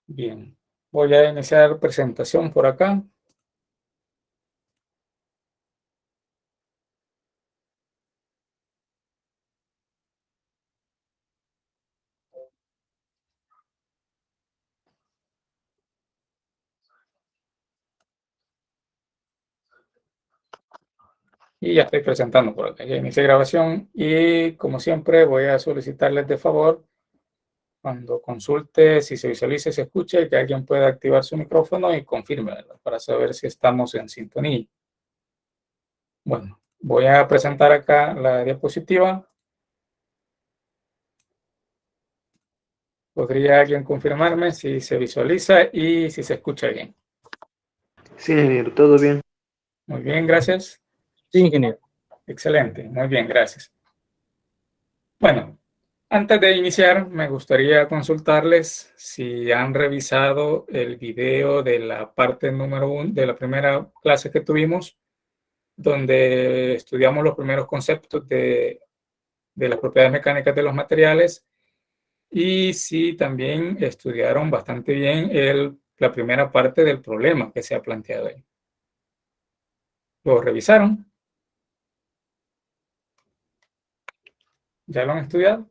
Bien, voy a iniciar presentación por acá. Y ya estoy presentando por acá. Ya inicié grabación y como siempre voy a solicitarles de favor cuando consulte si se visualiza y se escucha que alguien pueda activar su micrófono y confirme, ¿verdad? Para saber si estamos en sintonía. Bueno, voy a presentar acá la diapositiva. ¿Podría alguien confirmarme si se visualiza y si se escucha bien? Sí, ingeniero, todo bien. Muy bien, gracias. Sí, ingeniero. Excelente, muy bien, gracias. Bueno, antes de iniciar, me gustaría consultarles si han revisado el video de la parte número 1 de la primera clase que tuvimos, donde estudiamos los primeros conceptos de las propiedades mecánicas de los materiales y si también estudiaron bastante bien la primera parte del problema que se ha planteado ahí. ¿Lo revisaron? ¿Ya lo han estudiado?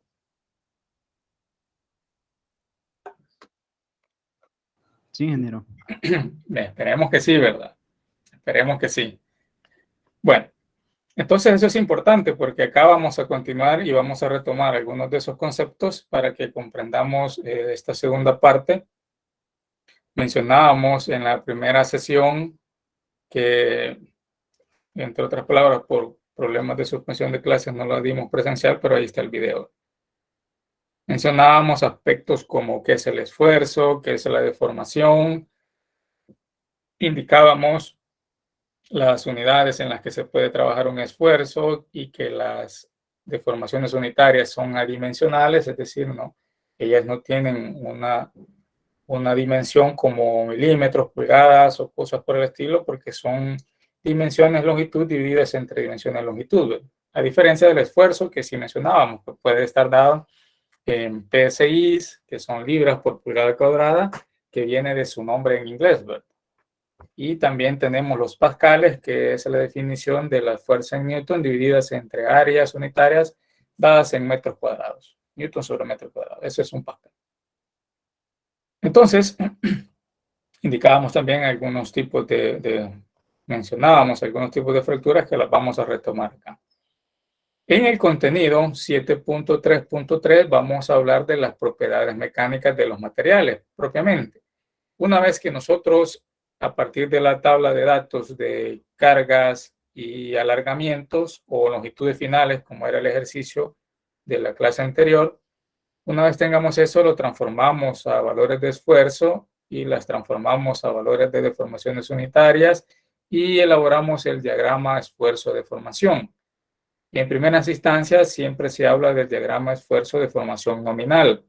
Sí, ingeniero. Esperemos que sí, ¿verdad? Esperemos que sí. Bueno, entonces eso es importante porque acá vamos a continuar y vamos a retomar algunos de esos conceptos para que comprendamos esta segunda parte. Mencionábamos en la primera sesión que, entre otras palabras, por problemas de suspensión de clases no lo dimos presencial, pero ahí está el video. Mencionábamos aspectos como qué es el esfuerzo, qué es la deformación. Indicábamos las unidades en las que se puede trabajar un esfuerzo y que las deformaciones unitarias son adimensionales, es decir, ellas no tienen una dimensión como milímetros, pulgadas o cosas por el estilo, porque son dimensiones longitud divididas entre dimensiones longitud. A diferencia del esfuerzo que sí mencionábamos, que puede estar dado en PSIs, que son libras por pulgada cuadrada, que viene de su nombre en inglés, ¿verdad? Y también tenemos los pascales, que es la definición de las fuerzas en Newton divididas entre áreas unitarias dadas en metros cuadrados. Newton sobre metro cuadrado. Eso es un pascal. Entonces, indicábamos también algunos tipos mencionábamos algunos tipos de fracturas que las vamos a retomar acá. En el contenido 7.3.3 vamos a hablar de las propiedades mecánicas de los materiales propiamente. Una vez que nosotros, a partir de la tabla de datos de cargas y alargamientos o longitudes finales, como era el ejercicio de la clase anterior, una vez tengamos eso, lo transformamos a valores de esfuerzo y las transformamos a valores de deformaciones unitarias y elaboramos el diagrama esfuerzo-deformación. Y en primeras instancias siempre se habla del diagrama esfuerzo-deformación nominal,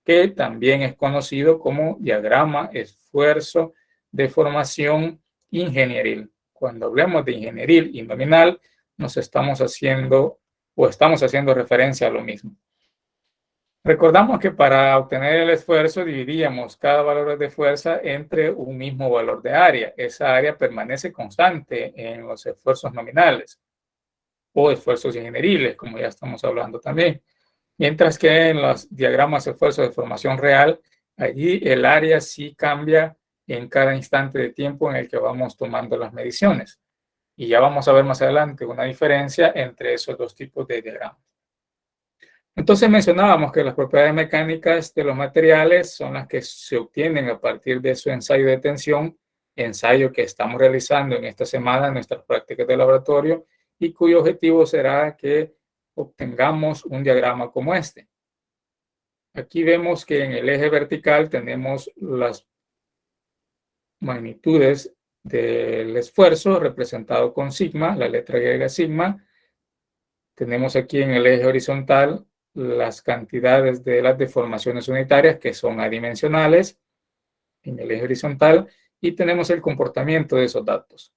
que también es conocido como diagrama esfuerzo-deformación ingenieril. Cuando hablemos de ingenieril y nominal, estamos haciendo referencia a lo mismo. Recordamos que para obtener el esfuerzo dividíamos cada valor de fuerza entre un mismo valor de área. Esa área permanece constante en los esfuerzos nominales o esfuerzos ingenieriles, como ya estamos hablando también. Mientras que en los diagramas de esfuerzo de formación real, allí el área sí cambia en cada instante de tiempo en el que vamos tomando las mediciones. Y ya vamos a ver más adelante una diferencia entre esos dos tipos de diagramas. Entonces mencionábamos que las propiedades mecánicas de los materiales son las que se obtienen a partir de su ensayo de tensión, ensayo que estamos realizando en esta semana en nuestras prácticas de laboratorio y cuyo objetivo será que obtengamos un diagrama como este. Aquí vemos que en el eje vertical tenemos las magnitudes del esfuerzo representado con sigma, la letra griega sigma. Tenemos aquí en el eje horizontal las cantidades de las deformaciones unitarias que son adimensionales en el eje horizontal y tenemos el comportamiento de esos datos.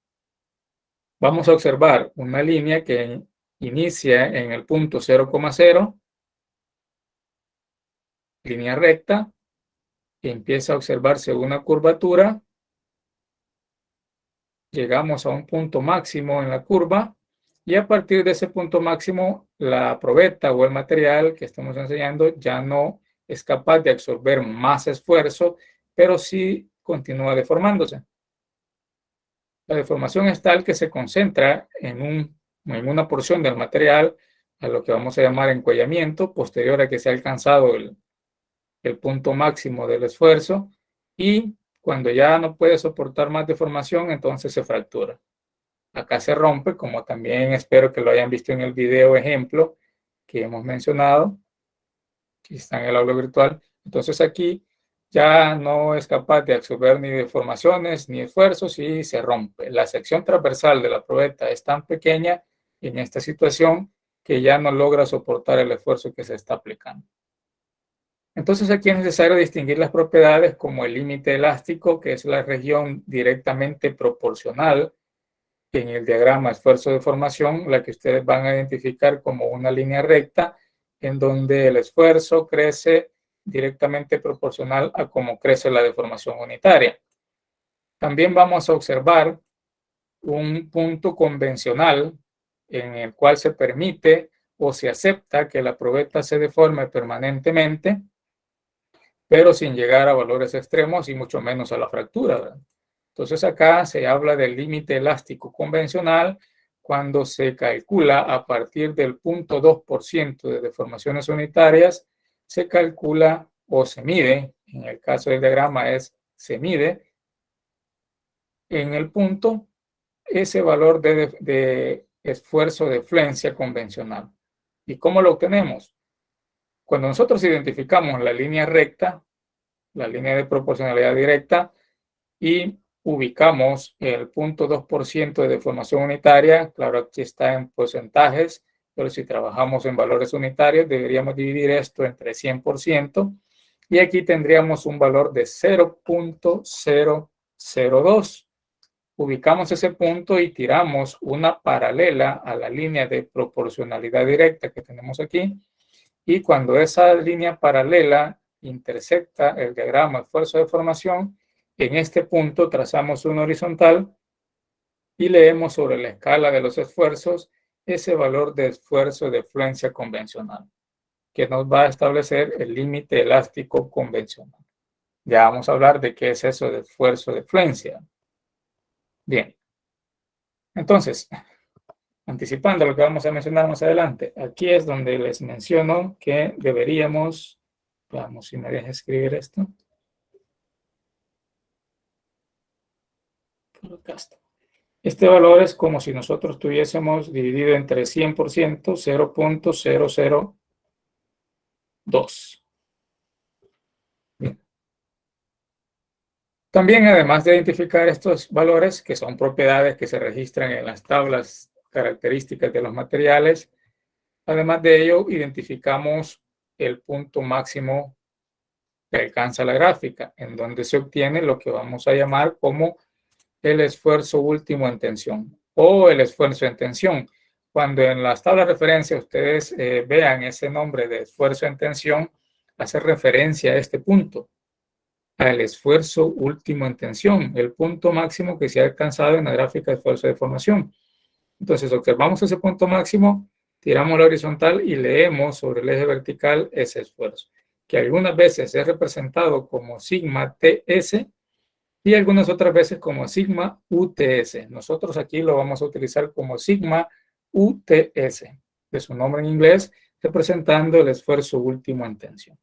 Vamos a observar una línea que inicia en el punto 0,0 línea recta, y empieza a observarse una curvatura. Llegamos a un punto máximo en la curva y a partir de ese punto máximo la probeta o el material que estamos enseñando ya no es capaz de absorber más esfuerzo, pero sí continúa deformándose. La deformación es tal que se concentra en una porción del material, a lo que vamos a llamar encuellamiento, posterior a que se ha alcanzado el punto máximo del esfuerzo, y cuando ya no puede soportar más deformación, entonces se fractura. Acá se rompe, como también espero que lo hayan visto en el video ejemplo que hemos mencionado. Aquí está en el aula virtual. Entonces aquí ya no es capaz de absorber ni deformaciones ni esfuerzos y se rompe. La sección transversal de la probeta es tan pequeña en esta situación que ya no logra soportar el esfuerzo que se está aplicando. Entonces aquí es necesario distinguir las propiedades como el límite elástico, que es la región directamente proporcional en el diagrama esfuerzo-deformación, la que ustedes van a identificar como una línea recta, en donde el esfuerzo crece directamente proporcional a cómo crece la deformación unitaria. También vamos a observar un punto convencional en el cual se permite o se acepta que la probeta se deforme permanentemente, pero sin llegar a valores extremos y mucho menos a la fractura, ¿verdad? Entonces acá se habla del límite elástico convencional cuando se calcula a partir del 0.2% de deformaciones unitarias, se calcula o se mide, en el caso del diagrama se mide en el punto ese valor de esfuerzo de flencia convencional. ¿Y cómo lo obtenemos? Cuando nosotros identificamos la línea recta, la línea de proporcionalidad directa, y ubicamos el 0.2% de deformación unitaria, claro, aquí está en porcentajes, pero si trabajamos en valores unitarios, deberíamos dividir esto entre 100%, y aquí tendríamos un valor de 0.002. Ubicamos ese punto y tiramos una paralela a la línea de proporcionalidad directa que tenemos aquí, y cuando esa línea paralela intersecta el diagrama esfuerzo de deformación, en este punto trazamos una horizontal y leemos sobre la escala de los esfuerzos ese valor de esfuerzo de flencia convencional, que nos va a establecer el límite elástico convencional. Ya vamos a hablar de qué es eso de esfuerzo de flencia. Bien. Entonces, anticipando lo que vamos a mencionar más adelante, aquí es donde les menciono que deberíamos, vamos, si me deja escribir esto. Acá está. Este valor es como si nosotros tuviésemos dividido entre 100%, 0.002. Bien. También, además de identificar estos valores, que son propiedades que se registran en las tablas características de los materiales, además de ello, identificamos el punto máximo que alcanza la gráfica, en donde se obtiene lo que vamos a llamar como el esfuerzo último en tensión o el esfuerzo en tensión. Cuando en las tablas de referencia ustedes vean ese nombre de esfuerzo en tensión, hace referencia a este punto, al esfuerzo último en tensión, el punto máximo que se ha alcanzado en la gráfica de esfuerzo de deformación. Entonces observamos ese punto máximo, tiramos la horizontal y leemos sobre el eje vertical ese esfuerzo, que algunas veces es representado como sigma TS y algunas otras veces como sigma UTS. Nosotros aquí lo vamos a utilizar como sigma UTS, de su nombre en inglés, representando el esfuerzo último en tensión.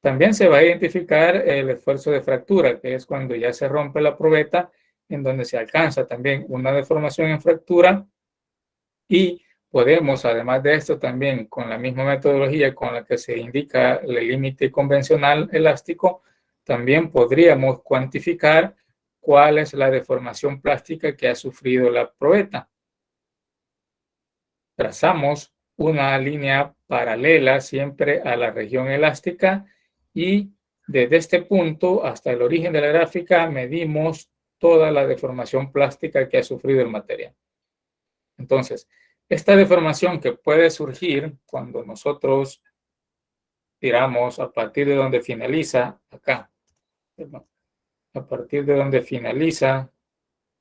También se va a identificar el esfuerzo de fractura, que es cuando ya se rompe la probeta, en donde se alcanza también una deformación en fractura, y podemos, además de esto, también con la misma metodología con la que se indica el límite convencional elástico, también podríamos cuantificar cuál es la deformación plástica que ha sufrido la probeta. Trazamos una línea paralela siempre a la región elástica y desde este punto hasta el origen de la gráfica medimos toda la deformación plástica que ha sufrido el material. Entonces, esta deformación que puede surgir cuando nosotros tiramos a partir de donde finaliza acá, a partir de donde finaliza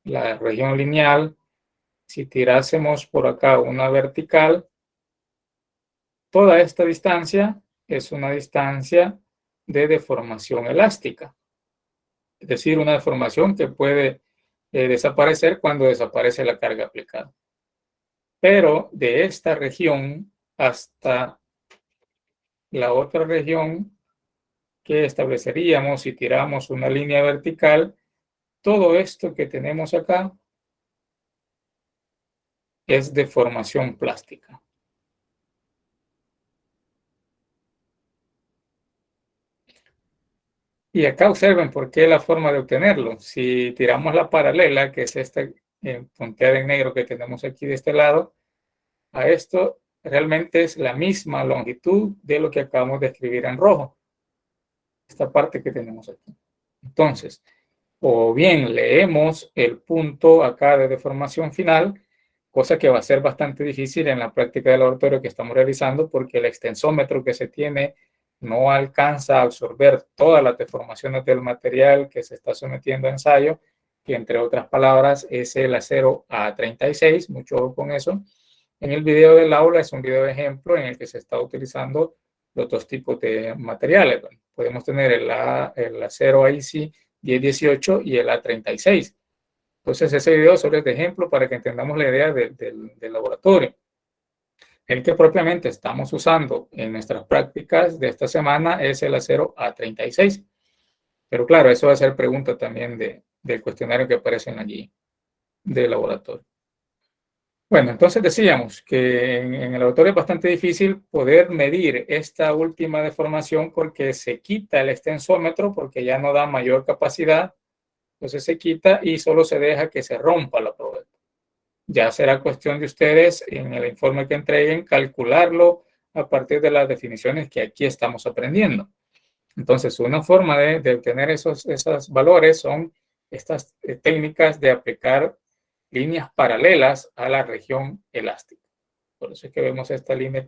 la región lineal, si tirásemos por acá una vertical, toda esta distancia es una distancia de deformación elástica. Es decir, una deformación que puede desaparecer cuando desaparece la carga aplicada. Pero de esta región hasta la otra región que estableceríamos si tiramos una línea vertical, todo esto que tenemos acá es deformación plástica. Y acá observen por qué la forma de obtenerlo. Si tiramos la paralela, que es esta punteada en negro que tenemos aquí de este lado, a esto realmente es la misma longitud de lo que acabamos de escribir en rojo. Esta parte que tenemos aquí. Entonces, o bien leemos el punto acá de deformación final, cosa que va a ser bastante difícil en la práctica del laboratorio que estamos realizando porque el extensómetro que se tiene no alcanza a absorber todas las deformaciones del material que se está sometiendo a ensayo, que entre otras palabras es el acero A36, mucho ojo con eso. En el video del aula es un video de ejemplo en el que se está utilizando los dos tipos de materiales. Bueno, podemos tener el acero AIC 1018 y el A36. Entonces ese video solo es de ejemplo para que entendamos la idea del laboratorio. El que propiamente estamos usando en nuestras prácticas de esta semana es el acero A36. Pero claro, eso va a ser pregunta también del cuestionario que aparece en la guía del laboratorio. Bueno, entonces decíamos que en el laboratorio es bastante difícil poder medir esta última deformación porque se quita el extensómetro porque ya no da mayor capacidad. Entonces se quita y solo se deja que se rompa la probeta. Ya será cuestión de ustedes en el informe que entreguen calcularlo a partir de las definiciones que aquí estamos aprendiendo. Entonces, una forma de obtener esos valores son estas técnicas de aplicar líneas paralelas a la región elástica. Por eso es que vemos esta línea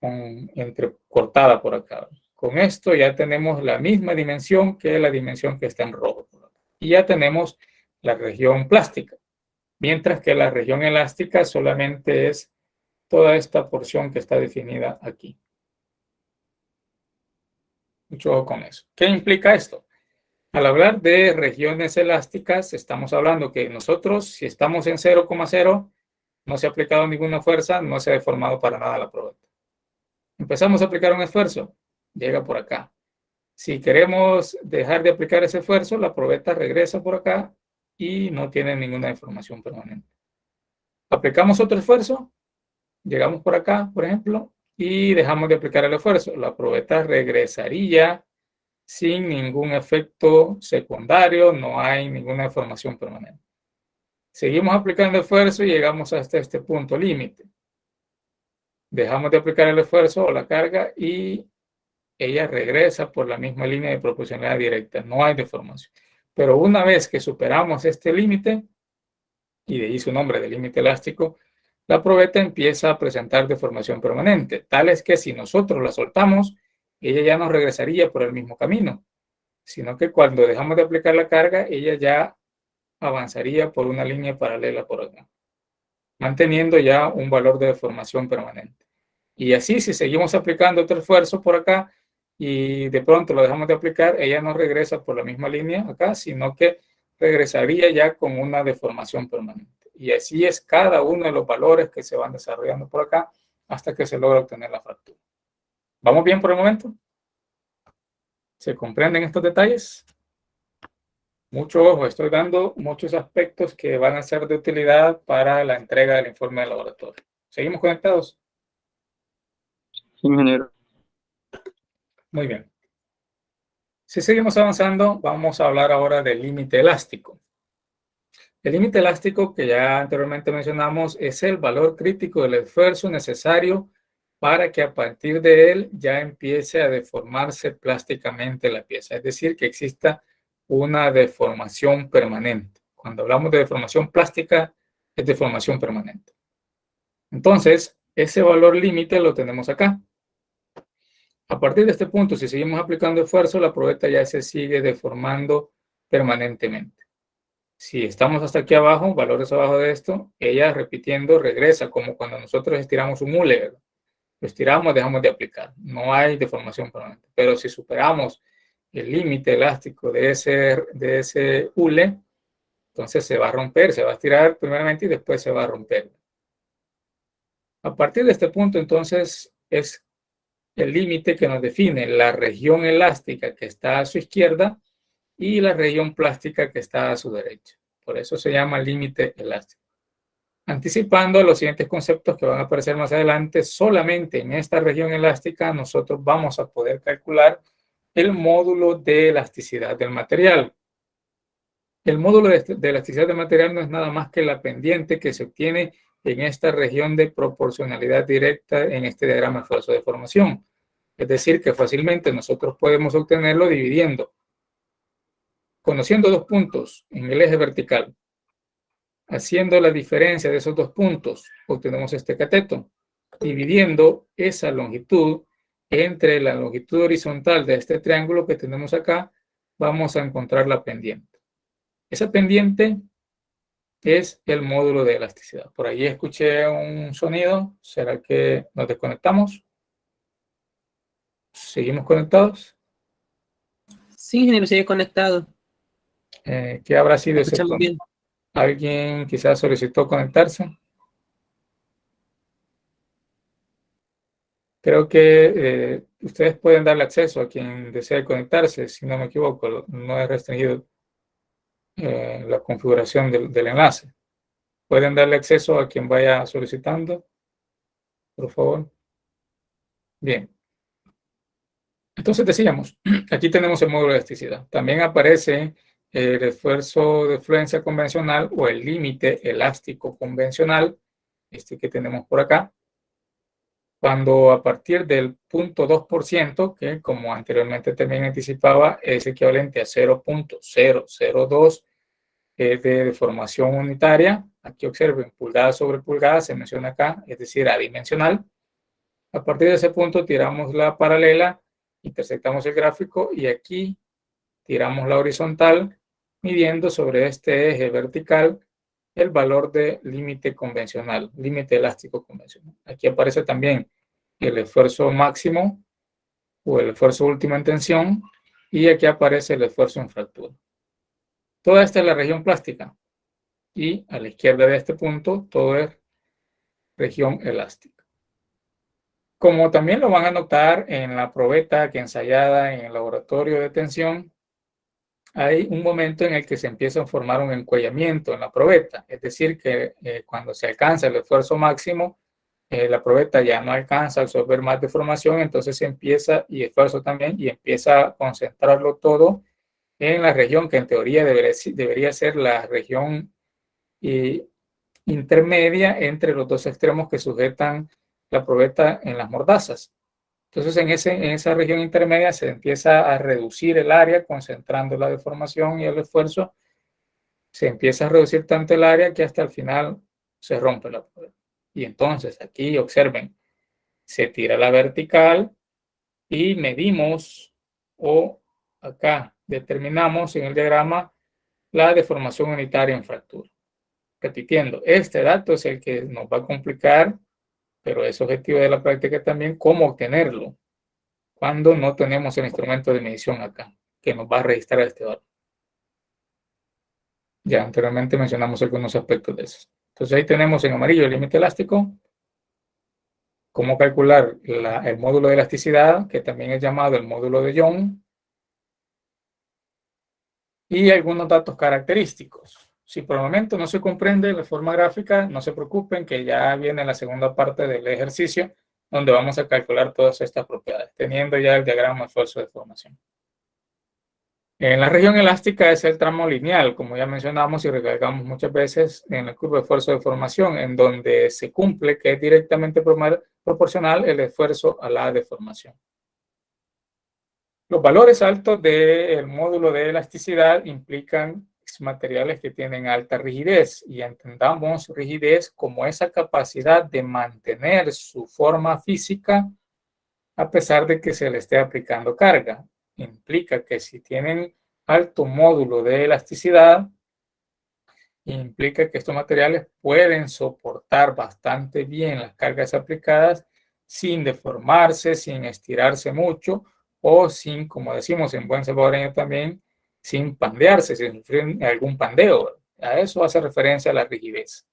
entrecortada por acá. Con esto ya tenemos la misma dimensión que la dimensión que está en rojo. Y ya tenemos la región plástica. Mientras que la región elástica solamente es toda esta porción que está definida aquí. Mucho ojo con eso. ¿Qué implica esto? Al hablar de regiones elásticas, estamos hablando que nosotros, si estamos en 0,0, no se ha aplicado ninguna fuerza, no se ha deformado para nada la probeta. Empezamos a aplicar un esfuerzo, llega por acá. Si queremos dejar de aplicar ese esfuerzo, la probeta regresa por acá y no tiene ninguna deformación permanente. Aplicamos otro esfuerzo, llegamos por acá, por ejemplo, y dejamos de aplicar el esfuerzo. La probeta regresaría sin ningún efecto secundario, no hay ninguna deformación permanente. Seguimos aplicando esfuerzo y llegamos hasta este punto límite. Dejamos de aplicar el esfuerzo o la carga y ella regresa por la misma línea de proporcionalidad directa. No hay deformación. Pero una vez que superamos este límite, y de ahí su nombre de límite elástico, la probeta empieza a presentar deformación permanente. Tal es que si nosotros la soltamos, ella ya no regresaría por el mismo camino, sino que cuando dejamos de aplicar la carga, ella ya avanzaría por una línea paralela por acá, manteniendo ya un valor de deformación permanente. Y así, si seguimos aplicando otro esfuerzo por acá y de pronto lo dejamos de aplicar, ella no regresa por la misma línea acá, sino que regresaría ya con una deformación permanente. Y así es cada uno de los valores que se van desarrollando por acá hasta que se logra obtener la fractura. ¿Vamos bien por el momento? ¿Se comprenden estos detalles? Mucho ojo, estoy dando muchos aspectos que van a ser de utilidad para la entrega del informe del laboratorio. ¿Seguimos conectados? Sí, ingeniero. Muy bien. Si seguimos avanzando, vamos a hablar ahora del límite elástico. El límite elástico que ya anteriormente mencionamos es el valor crítico del esfuerzo necesario para que a partir de él ya empiece a deformarse plásticamente la pieza. Es decir, que exista una deformación permanente. Cuando hablamos de deformación plástica, es deformación permanente. Entonces, ese valor límite lo tenemos acá. A partir de este punto, si seguimos aplicando esfuerzo, la probeta ya se sigue deformando permanentemente. Si estamos hasta aquí abajo, valores abajo de esto, ella repitiendo regresa, como cuando nosotros estiramos un hule, ¿verdad? Lo estiramos, dejamos de aplicar. No hay deformación permanente. Pero si superamos el límite elástico de ese hule, entonces se va a romper, se va a estirar primeramente y después se va a romper. A partir de este punto, entonces, es el límite que nos define la región elástica que está a su izquierda y la región plástica que está a su derecha. Por eso se llama límite elástico. Anticipando los siguientes conceptos que van a aparecer más adelante, solamente en esta región elástica nosotros vamos a poder calcular el módulo de elasticidad del material. El módulo de elasticidad del material no es nada más que la pendiente que se obtiene en esta región de proporcionalidad directa en este diagrama de esfuerzo de formación. Es decir, que fácilmente nosotros podemos obtenerlo dividiendo. Conociendo dos puntos en el eje vertical, haciendo la diferencia de esos dos puntos, obtenemos este cateto. Dividiendo esa longitud entre la longitud horizontal de este triángulo que tenemos acá, vamos a encontrar la pendiente. Esa pendiente es el módulo de elasticidad. Por ahí escuché un sonido. ¿Será que nos desconectamos? ¿Seguimos conectados? Sí, ingeniero, sigue conectado. ¿Qué habrá sido ese Escuchamos tono? bien. ¿Alguien quizás solicitó conectarse? Creo que ustedes pueden darle acceso a quien desee conectarse, si no me equivoco. No es restringido la configuración del enlace. ¿Pueden darle acceso a quien vaya solicitando? Por favor. Bien. Entonces decíamos, aquí tenemos el módulo de elasticidad. También aparece el esfuerzo de fluencia convencional o el límite elástico convencional, este que tenemos por acá, cuando a partir del 0.2%, que como anteriormente también anticipaba, es equivalente a 0.002 de deformación unitaria. Aquí observen, pulgada sobre pulgada, se menciona acá, es decir, adimensional. A partir de ese punto tiramos la paralela, intersectamos el gráfico y aquí tiramos la horizontal, midiendo sobre este eje vertical el valor de límite convencional, límite elástico convencional. Aquí aparece también el esfuerzo máximo o el esfuerzo último en tensión y aquí aparece el esfuerzo en fractura. Toda esta es la región plástica y a la izquierda de este punto todo es región elástica. Como también lo van a notar en la probeta que ensayada en el laboratorio de tensión, hay un momento en el que se empieza a formar un encuellamiento en la probeta, es decir, que cuando se alcanza el esfuerzo máximo, la probeta ya no alcanza a absorber más deformación, entonces se empieza, y esfuerzo también, y empieza a concentrarlo todo en la región que en teoría debería ser la región intermedia entre los dos extremos que sujetan la probeta en las mordazas. Entonces en esa región intermedia se empieza a reducir el área, concentrando la deformación y el esfuerzo. Se empieza a reducir tanto el área que hasta el final se rompe la probeta. Y entonces aquí observen, se tira la vertical y medimos o acá determinamos en el diagrama la deformación unitaria en fractura. Repitiendo, este dato es el que nos va a complicar, pero es objetivo de la práctica también, cómo obtenerlo cuando no tenemos el instrumento de medición acá, que nos va a registrar este valor. Ya anteriormente mencionamos algunos aspectos de eso. Entonces ahí tenemos en amarillo el límite elástico, cómo calcular el módulo de elasticidad, que también es llamado el módulo de Young, y algunos datos característicos. Si por el momento no se comprende la forma gráfica, no se preocupen que ya viene la segunda parte del ejercicio, donde vamos a calcular todas estas propiedades, teniendo ya el diagrama de esfuerzo de formación. En la región elástica es el tramo lineal, como ya mencionamos y recalcamos muchas veces en el curva de esfuerzo de formación, en donde se cumple que es directamente proporcional el esfuerzo a la deformación. Los valores altos del módulo de elasticidad implican materiales que tienen alta rigidez, y entendamos rigidez como esa capacidad de mantener su forma física a pesar de que se le esté aplicando carga. Implica que si tienen alto módulo de elasticidad, implica que estos materiales pueden soportar bastante bien las cargas aplicadas sin deformarse, sin estirarse mucho o sin, como decimos en buen salvadoreño también, sin pandearse, sin sufrir algún pandeo. A eso hace referencia a la rigidez.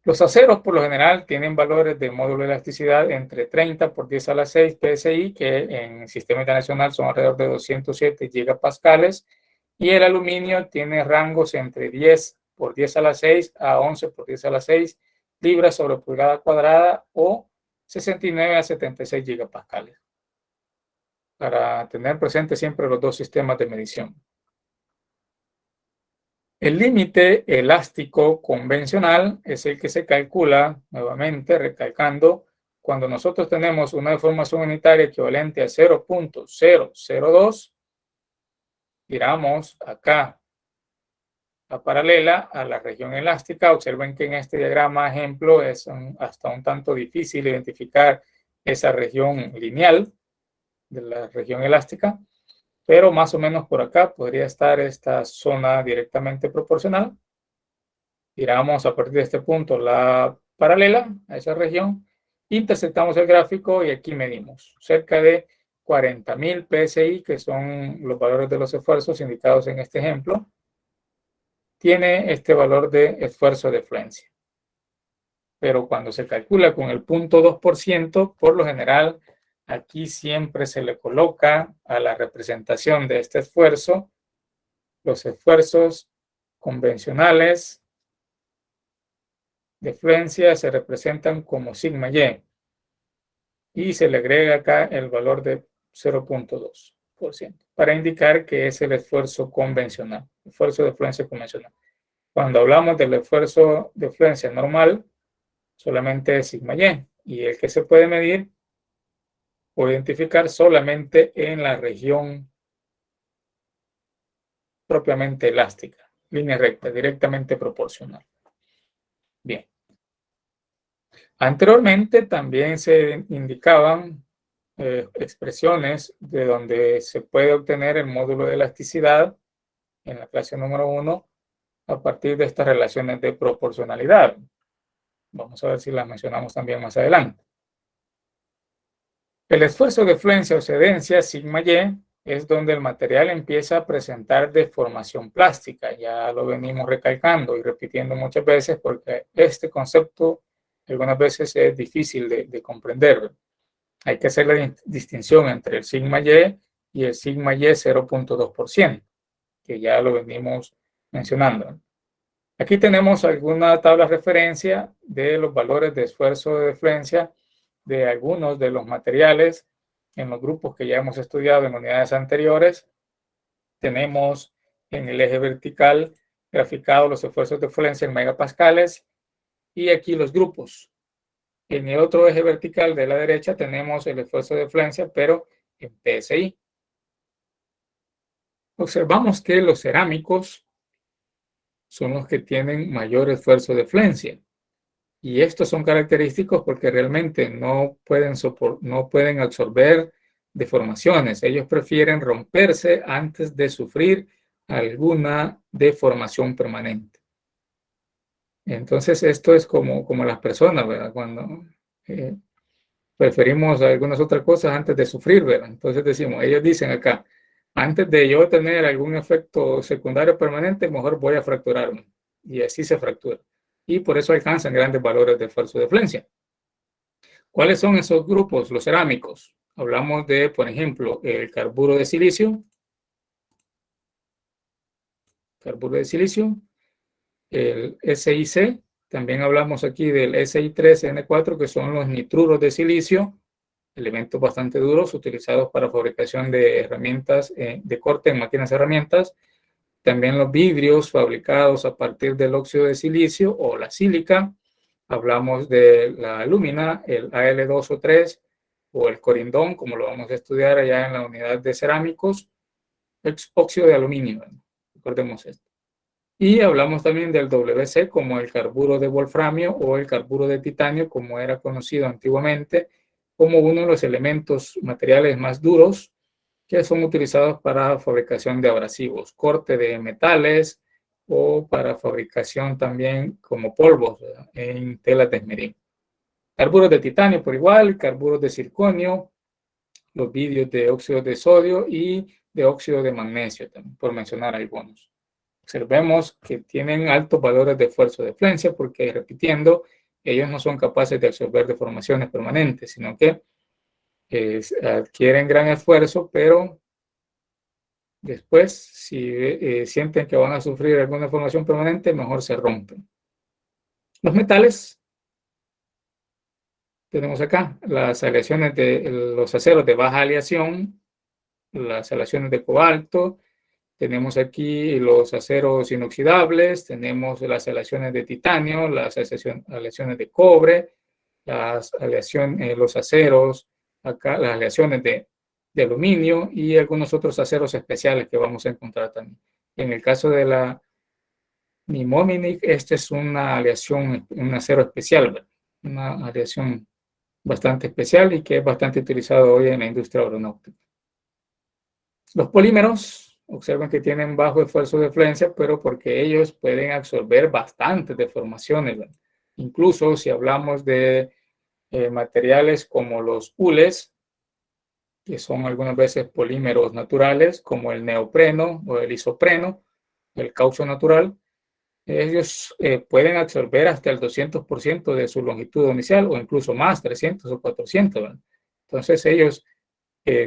Los aceros por lo general tienen valores de módulo de elasticidad entre 30 por 10 a la 6 PSI, que en el sistema internacional son alrededor de 207 gigapascales, y el aluminio tiene rangos entre 10 por 10 a la 6 a 11 por 10 a la 6 libras sobre pulgada cuadrada o 69 a 76 gigapascales. Para tener presente siempre los dos sistemas de medición. El límite elástico convencional es el que se calcula, nuevamente recalcando, cuando nosotros tenemos una deformación unitaria equivalente a 0.002, tiramos acá la paralela a la región elástica. Observen que en este diagrama ejemplo es hasta un tanto difícil identificar esa región lineal de la región elástica. Pero más o menos por acá podría estar esta zona directamente proporcional. Tiramos a partir de este punto la paralela a esa región, intersectamos el gráfico y aquí medimos cerca de 40.000 PSI, que son los valores de los esfuerzos indicados en este ejemplo. Tiene este valor de esfuerzo de fluencia. Pero cuando se calcula con el 0.2%, por lo general, aquí siempre se le coloca a la representación de este esfuerzo los esfuerzos convencionales de fluencia se representan como sigma y se le agrega acá el valor de 0.2% para indicar que es el esfuerzo convencional, esfuerzo de fluencia convencional. Cuando hablamos del esfuerzo de fluencia normal, solamente es sigma y el que se puede medir o identificar solamente en la región propiamente elástica, línea recta, directamente proporcional. Bien. Anteriormente también se indicaban expresiones de donde se puede obtener el módulo de elasticidad en la clase número 1 a partir de estas relaciones de proporcionalidad. Vamos a ver si las mencionamos también más adelante. El esfuerzo de fluencia o cedencia, sigma y, es donde el material empieza a presentar deformación plástica. Ya lo venimos recalcando y repitiendo muchas veces porque este concepto algunas veces es difícil de comprender. Hay que hacer la distinción entre el sigma y el sigma y 0.2%, que ya lo venimos mencionando. Aquí tenemos alguna tabla de referencia de los valores de esfuerzo de fluencia de algunos de los materiales en los grupos que ya hemos estudiado en unidades anteriores. Tenemos en el eje vertical graficado los esfuerzos de fluencia en megapascales y aquí los grupos. En el otro eje vertical de la derecha tenemos el esfuerzo de fluencia, pero en PSI. Observamos que los cerámicos son los que tienen mayor esfuerzo de fluencia. Y estos son característicos porque realmente no pueden absorber deformaciones. Ellos prefieren romperse antes de sufrir alguna deformación permanente. Entonces, esto es como las personas, ¿verdad? Cuando preferimos algunas otras cosas antes de sufrir, ¿verdad? Entonces decimos, ellos dicen acá, antes de yo tener algún efecto secundario permanente, mejor voy a fracturarme. Y así se fractura. Y por eso alcanzan grandes valores de esfuerzo de fluencia. ¿Cuáles son esos grupos? Los cerámicos. Hablamos de, por ejemplo, el carburo de silicio. Carburo de silicio. El SiC. También hablamos aquí del Si3N4, que son los nitruros de silicio, elementos bastante duros utilizados para fabricación de herramientas de corte en máquinas herramientas. También los vidrios fabricados a partir del óxido de silicio o la sílica. Hablamos de la alúmina, el Al2 o 3 o el corindón, como lo vamos a estudiar allá en la unidad de cerámicos. Óxido de aluminio, recordemos esto. Y hablamos también del WC como el carburo de wolframio o el carburo de titanio, como era conocido antiguamente, como uno de los elementos materiales más duros que son utilizados para fabricación de abrasivos, corte de metales o para fabricación también como polvos, ¿verdad?, en telas de esmeril. Carburos de titanio por igual, carburos de circonio, los vidrios de óxido de sodio y de óxido de magnesio, también, por mencionar algunos. Observemos que tienen altos valores de esfuerzo de flencia porque, repitiendo, ellos no son capaces de absorber deformaciones permanentes, sino que adquieren gran esfuerzo, pero después, si sienten que van a sufrir alguna deformación permanente, mejor se rompen. Los metales, tenemos acá las aleaciones de los aceros de baja aleación, las aleaciones de cobalto, tenemos aquí los aceros inoxidables, tenemos las aleaciones de titanio, las aleaciones de cobre, los aceros, acá las aleaciones de aluminio y algunos otros aceros especiales que vamos a encontrar también. En el caso de la Mimominic, este es una aleación, un acero especial, una aleación bastante especial y que es bastante utilizado hoy en la industria aeronáutica. Los polímeros, observen que tienen bajo esfuerzo de flencia, pero porque ellos pueden absorber bastantes deformaciones, ¿verdad? Incluso si hablamos de materiales como los hules, que son algunas veces polímeros naturales, como el neopreno o el isopreno, el caucho natural, ellos pueden absorber hasta el 200% de su longitud inicial o incluso más, 300 o 400, ¿verdad? Entonces ellos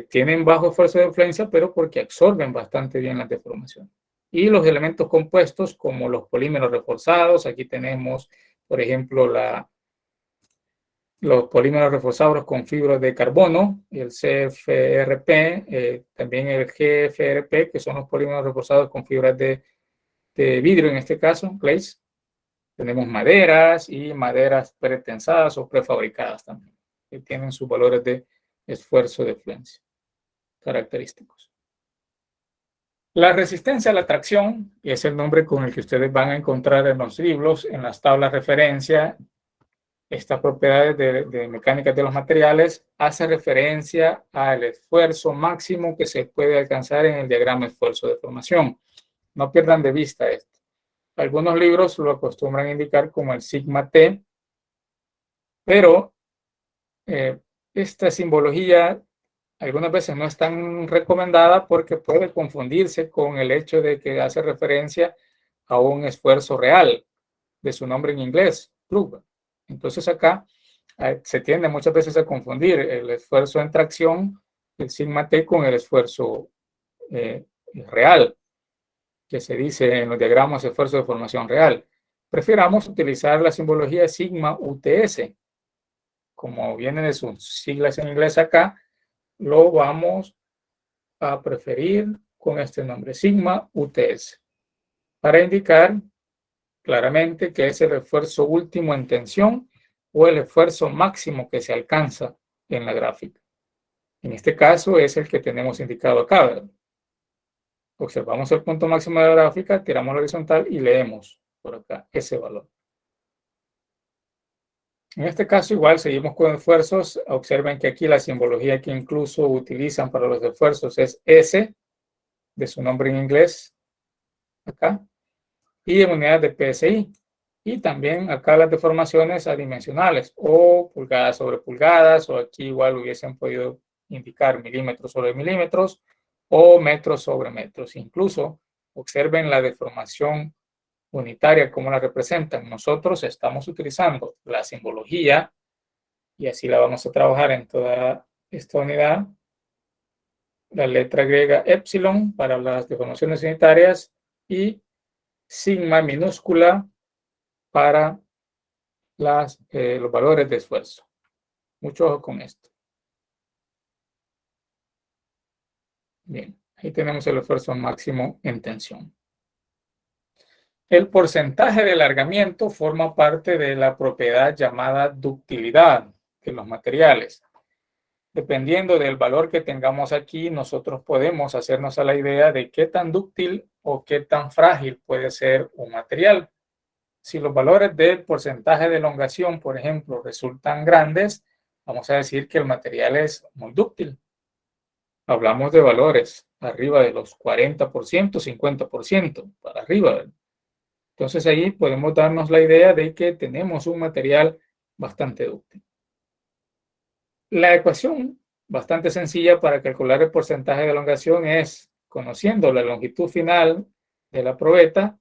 tienen bajo esfuerzo de flencia, pero porque absorben bastante bien las deformaciones. Y los elementos compuestos, como los polímeros reforzados, aquí tenemos, por ejemplo, los polímeros reforzados con fibras de carbono, el CFRP, también el GFRP, que son los polímeros reforzados con fibras de vidrio, en este caso, glaze. Tenemos maderas y maderas pretensadas o prefabricadas también, que tienen sus valores de esfuerzo de flencia característicos. La resistencia a la tracción, que es el nombre con el que ustedes van a encontrar en los libros, en las tablas de referencia, estas propiedades de mecánica de los materiales, hace referencia al esfuerzo máximo que se puede alcanzar en el diagrama de esfuerzo de formación. No pierdan de vista esto. Algunos libros lo acostumbran a indicar como el sigma T, pero esta simbología algunas veces no es tan recomendada porque puede confundirse con el hecho de que hace referencia a un esfuerzo real de su nombre en inglés, plug. Entonces acá se tiende muchas veces a confundir el esfuerzo en tracción, el sigma T, con el esfuerzo real, que se dice en los diagramas de esfuerzo de formación real. Prefiramos utilizar la simbología sigma UTS. Como viene de sus siglas en inglés acá, lo vamos a preferir con este nombre, sigma UTS, para indicar claramente que es el esfuerzo último en tensión o el esfuerzo máximo que se alcanza en la gráfica. En este caso es el que tenemos indicado acá, ¿verdad? Observamos el punto máximo de la gráfica, tiramos la horizontal y leemos por acá ese valor. En este caso igual seguimos con esfuerzos. Observen que aquí la simbología que incluso utilizan para los esfuerzos es S, de su nombre en inglés, acá, y en unidades de PSI. Y también acá las deformaciones adimensionales, o pulgadas sobre pulgadas, o aquí igual hubiesen podido indicar milímetros sobre milímetros, o metros sobre metros. Incluso observen la deformación unitaria, cómo la representan. Nosotros estamos utilizando la simbología, y así la vamos a trabajar en toda esta unidad, la letra griega epsilon para las deformaciones unitarias y sigma minúscula para los valores de esfuerzo. Mucho ojo con esto. Bien, ahí tenemos el esfuerzo máximo en tensión. El porcentaje de alargamiento forma parte de la propiedad llamada ductilidad de los materiales. Dependiendo del valor que tengamos aquí, nosotros podemos hacernos a la idea de qué tan dúctil o qué tan frágil puede ser un material. Si los valores del porcentaje de elongación, por ejemplo, resultan grandes, vamos a decir que el material es muy dúctil. Hablamos de valores arriba de los 40%, 50%, para arriba. Entonces ahí podemos darnos la idea de que tenemos un material bastante dúctil. La ecuación bastante sencilla para calcular el porcentaje de elongación es, conociendo la longitud final de la probeta,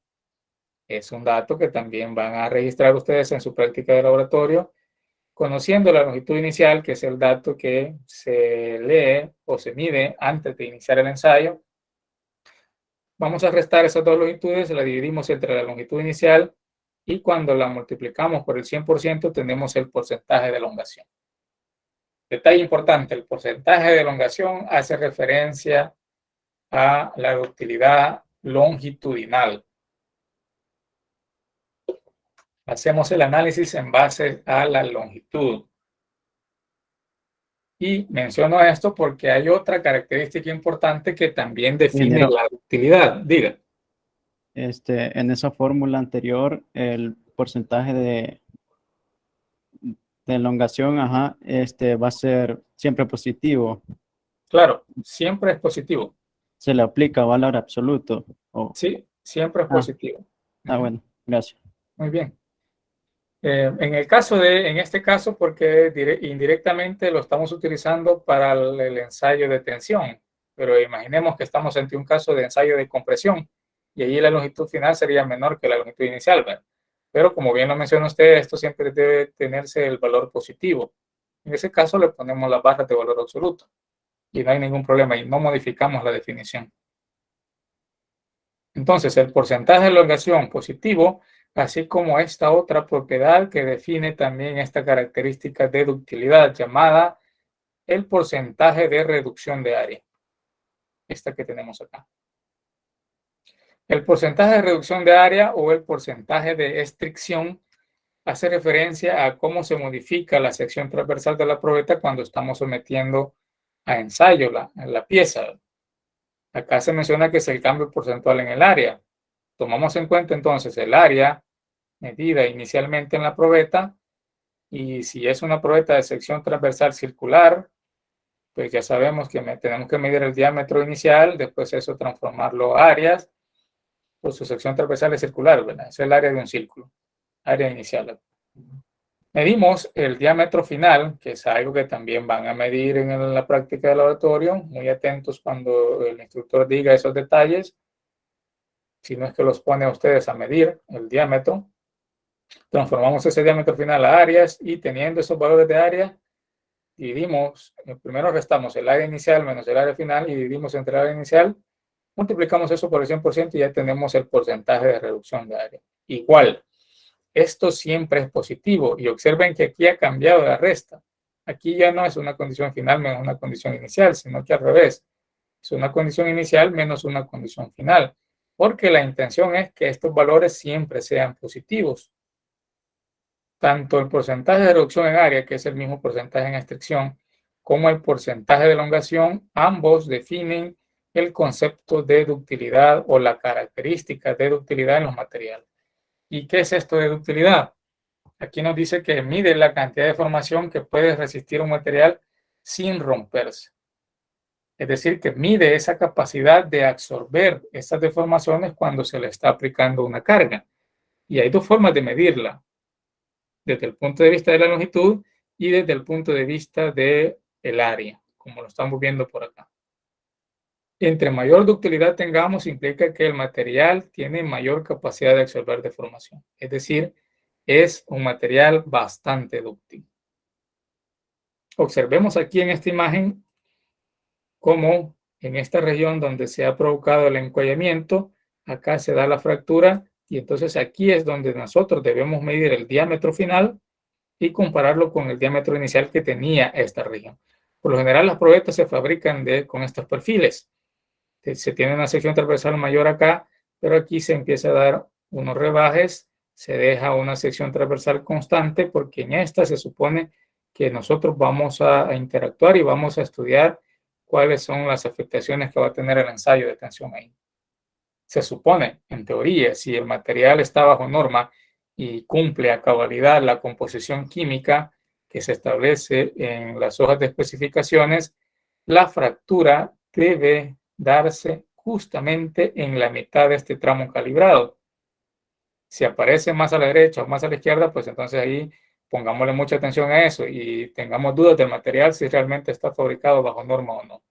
es un dato que también van a registrar ustedes en su práctica de laboratorio, conociendo la longitud inicial, que es el dato que se lee o se mide antes de iniciar el ensayo. Vamos a restar esas dos longitudes, la dividimos entre la longitud inicial y cuando la multiplicamos por el 100% tenemos el porcentaje de elongación. Detalle importante, el porcentaje de elongación hace referencia a la ductilidad longitudinal. Hacemos el análisis en base a la longitud. Y menciono esto porque hay otra característica importante que también define la ductilidad. Diga. En esa fórmula anterior, el porcentaje de elongación, va a ser siempre positivo. Claro, siempre es positivo. ¿Se le aplica valor absoluto? Sí, siempre es positivo. Bueno, gracias. Muy bien. En este caso, porque indirectamente lo estamos utilizando para el ensayo de tensión, pero imaginemos que estamos ante un caso de ensayo de compresión y allí la longitud final sería menor que la longitud inicial, ¿verdad? Pero como bien lo menciona usted, esto siempre debe tenerse el valor positivo. En ese caso le ponemos las barras de valor absoluto y no hay ningún problema y no modificamos la definición. Entonces, el porcentaje de elongación positivo, así como esta otra propiedad que define también esta característica de ductilidad llamada el porcentaje de reducción de área. Esta que tenemos acá. El porcentaje de reducción de área o el porcentaje de estricción hace referencia a cómo se modifica la sección transversal de la probeta cuando estamos sometiendo a ensayo la pieza. Acá se menciona que es el cambio porcentual en el área. Tomamos en cuenta entonces el área medida inicialmente en la probeta y si es una probeta de sección transversal circular, pues ya sabemos que tenemos que medir el diámetro inicial, después eso transformarlo a áreas, pues su sección transversal es circular, ¿verdad? Es el área de un círculo, área inicial. Medimos el diámetro final, que es algo que también van a medir en la práctica de laboratorio, muy atentos cuando el instructor diga esos detalles, si no es que los pone a ustedes a medir el diámetro. Transformamos ese diámetro final a áreas y teniendo esos valores de área, dividimos, primero restamos el área inicial menos el área final y dividimos entre el área inicial, multiplicamos eso por el 100% y ya tenemos el porcentaje de reducción de área. Igual, esto siempre es positivo y observen que aquí ha cambiado la resta. Aquí ya no es una condición final menos una condición inicial, sino que al revés. Es una condición inicial menos una condición final, porque la intención es que estos valores siempre sean positivos. Tanto el porcentaje de reducción en área, que es el mismo porcentaje en estricción, como el porcentaje de elongación, ambos definen el concepto de ductilidad o la característica de ductilidad en los materiales. ¿Y qué es esto de ductilidad? Aquí nos dice que mide la cantidad de deformación que puede resistir un material sin romperse. Es decir, que mide esa capacidad de absorber esas deformaciones cuando se le está aplicando una carga. Y hay dos formas de medirla, desde el punto de vista de la longitud y desde el punto de vista del área, como lo estamos viendo por acá. Entre mayor ductilidad tengamos, implica que el material tiene mayor capacidad de absorber deformación. Es decir, es un material bastante dúctil. Observemos aquí en esta imagen cómo en esta región donde se ha provocado el encuellamiento, acá se da la fractura y entonces aquí es donde nosotros debemos medir el diámetro final y compararlo con el diámetro inicial que tenía esta región. Por lo general las probetas se fabrican con estos perfiles. Se tiene una sección transversal mayor acá, pero aquí se empieza a dar unos rebajes, se deja una sección transversal constante porque en esta se supone que nosotros vamos a interactuar y vamos a estudiar cuáles son las afectaciones que va a tener el ensayo de tensión ahí. Se supone, en teoría, si el material está bajo norma y cumple a cabalidad la composición química que se establece en las hojas de especificaciones, la fractura debe darse justamente en la mitad de este tramo calibrado. Si aparece más a la derecha o más a la izquierda, pues entonces ahí pongámosle mucha atención a eso y tengamos dudas del material si realmente está fabricado bajo norma o no.